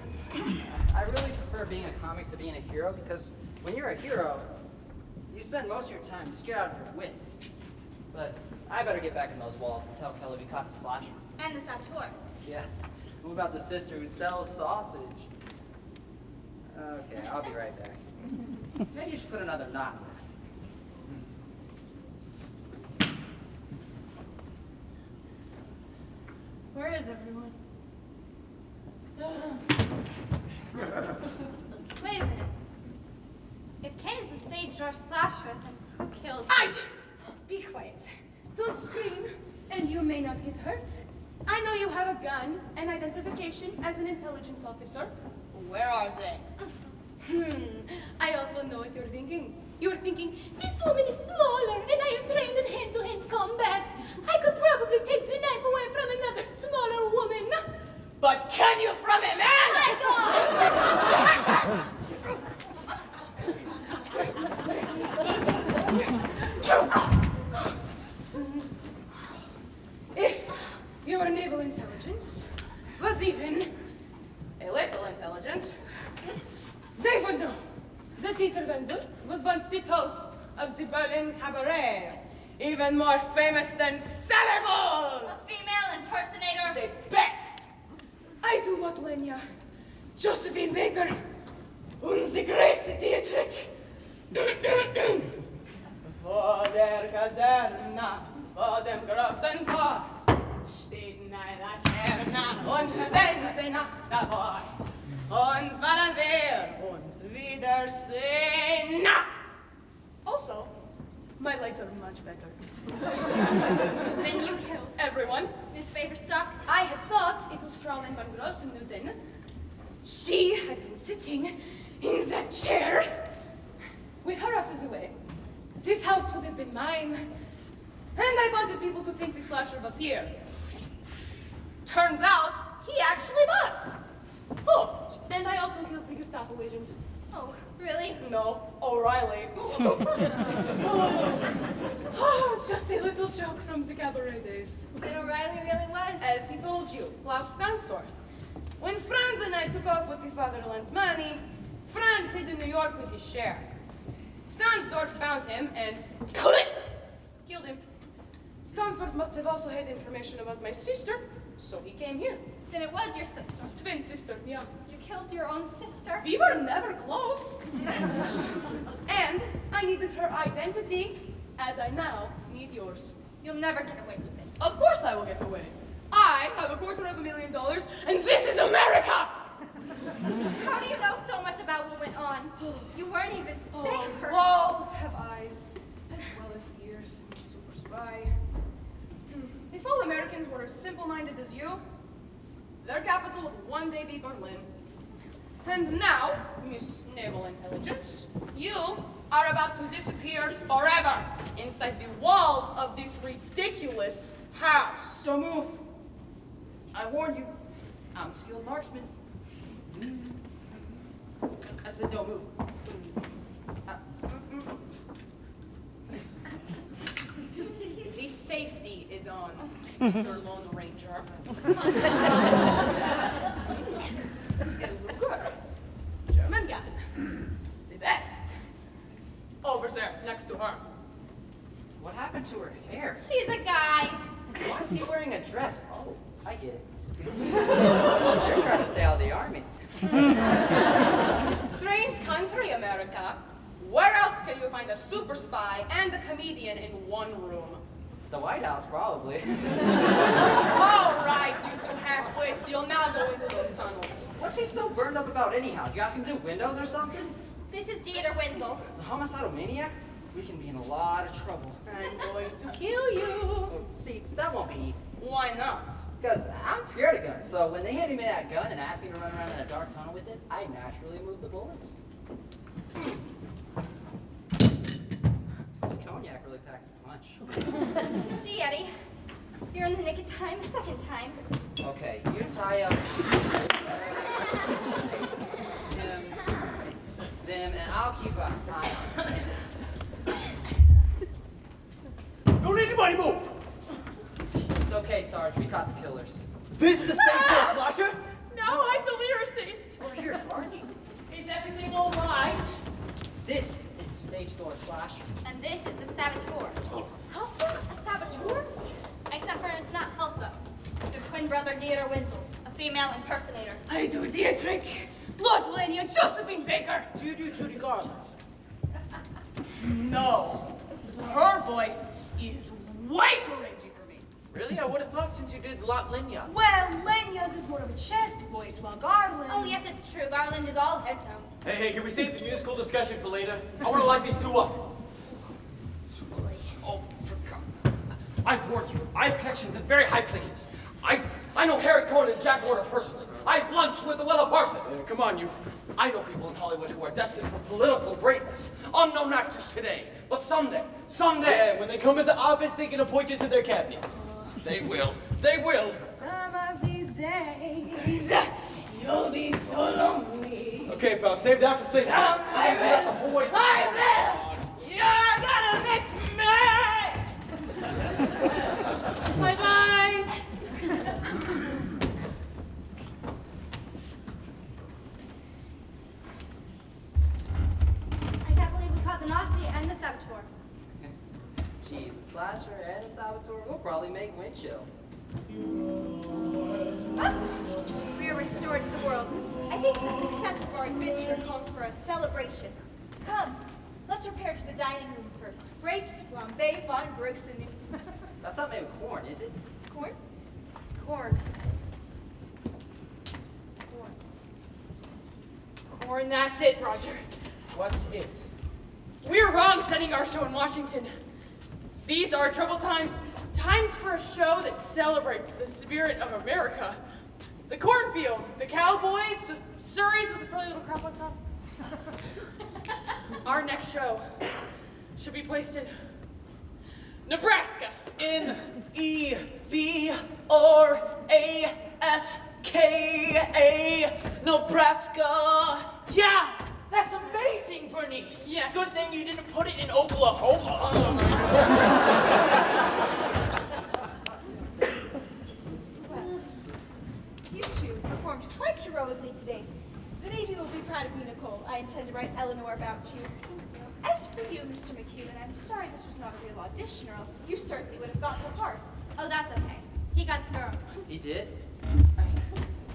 I really prefer being a comic to being a hero because when you're a hero, you spend most of your time scared out of your wits. But I better get back in those walls and tell Kelly we caught the slasher. And the saboteur. Yeah. What about the sister who sells sausage? Okay, I'll be right back. Maybe you should put another knot in it. Where is everyone? Wait a minute. If Ken is the stage door slasher, then who killed I did! Be quiet. Don't scream, and you may not get hurt. I know you have a gun and identification as an intelligence officer. Where are they? I also know what you're thinking. You're thinking, this woman is smaller, and I am trained in hand-to-hand combat. I could probably take the knife away from another smaller woman. But can you from a man? Let If your naval intelligence was even a little intelligent, they would know that Dieter Wenzel was once the toast of the Berlin Cabaret, even more famous than Sally Bowles! A female impersonator. The best! I do not Lenya, Josephine Baker, und the great Dietrich. Vor der Kaserne, vor dem großen Tor, steht eine Laterne und stehen sie Nacht davor. Uns wollen wir uns wiedersehen. Also, my legs are much better. Then you killed Everyone, Miss Baverstock. I had thought it was Fräulein von Grossenluden. She had been sitting in that chair. With her out of the way, this house would have been mine. And I wanted people to think the slasher was here. Turns out, he actually was. Oh, and I also killed the Gestapo agent. Oh, really? No, O'Reilly. Oh, just a little joke from the cabaret days. Then O'Reilly really was. As he told you, Klaus Stansdorf. When Franz and I took off with the fatherland's money, Franz hid in New York with his share. Stansdorf found him and killed him. Stansdorf must have also had information about my sister, so he came here. Then it was your sister. Twin sister, yeah. You killed your own sister? We were never close. And I needed her identity, as I now need yours. You'll never get away with it. Of course I will get away. I have $250,000, and this is America! How do you know so much about what went on? You weren't even there. Walls have eyes, as well as ears, super spy. If all Americans were as simple-minded as you, their capital would one day be Berlin. And now, Miss Naval Intelligence, you are about to disappear forever inside the walls of this ridiculous house. Don't move. I warn you, I'm a skilled marksman. I said don't move. The safety is on, Mr. Lone Ranger. It'll look good. German guy. The best. Over there, next to her. What happened to her hair? She's a guy. Why is he wearing a dress? Oh, I get it. They're trying to stay out of the army. Strange country, America. Where else can you find a super spy and a comedian in one room? The White House, probably. All right, you two half-wits, you'll now go into those tunnels. What's he so burned up about anyhow? You ask him to do windows or something? This is Dieter Wenzel. The homicidal maniac? We can be in a lot of trouble. I'm going to kill you. See, that won't be easy. Why not? Because I'm scared of guns, so when they handed me that gun and asked me to run around in a dark tunnel with it, I naturally moved the bullets. This cognac really packs a punch. Gee, Eddie, you're in the nick of time a second time. Okay, you tie up them, and I'll keep an eye on them. Don't anybody move! It's okay, Sarge, we caught the killers. This is the stage door slasher? No, I'm the lyricist. Over here, Sarge. Is everything all right? This is the stage door slasher. And this is the saboteur. Helsa? A saboteur? Except for it's not Helsa. Your twin brother Dieter Wenzel, a female impersonator. I do Dietrich, Lord Lenya, Josephine Baker. Do you do Judy Garland? No, her voice is way too rangy for me. Really? I would have thought since you did Lot Lenya. Well, Lenya's is more of a chest voice, while Garland... Oh, yes, it's true. Garland is all head tone. Hey, can we save the musical discussion for later? I want to light these two up. Oh, for God. I've warned you. I have connections in very high places. I know Harry Cohen and Jack Warner personally. I've lunched with Luella Parsons. Come on, you. I know people in Hollywood who are destined for political greatness. Unknown actors today, but someday, Yeah, when they come into office, they can appoint you to their cabinet. they will. They will. Some of these days, you'll be so lonely. Okay, pal, save that for later. After that, the whole way. You're gonna miss me! Bye-bye! I can't believe we caught the Nazi and the saboteur. Gee, the slasher and the saboteur will probably make windshield. We are restored to the world. I think the success of our adventure calls for a celebration. Come, let's repair to the dining room for grapes, flambe, von Brosen. That's not made with corn, is it? Corn? Corn. Corn, that's it, Roger. What's it? We're wrong setting our show in Washington. These are troubled times. Times for a show that celebrates the spirit of America. The cornfields, the cowboys, the Surreys with the frilly little crop on top. Our next show should be placed in Nebraska. Nebraska, Nebraska. Yeah, that's amazing, Bernice. Yeah. Good thing you didn't put it in Oklahoma. You two performed quite heroically today. Many of you will be proud of me, Nicole. I intend to write Eleanor about you. As for you, Mr. McEwen, I'm sorry this was not a real audition, or else you certainly would have gotten the part. Oh, that's okay. He got through. He did?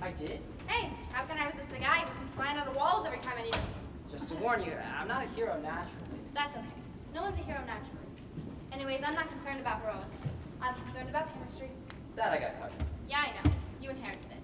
I did? Hey, how can I resist a guy who comes flying out of walls every time I need him? Just to warn you, I'm not a hero naturally. That's okay. No one's a hero naturally. Anyways, I'm not concerned about heroics. I'm concerned about chemistry. That I got covered. Yeah, I know. You inherited it.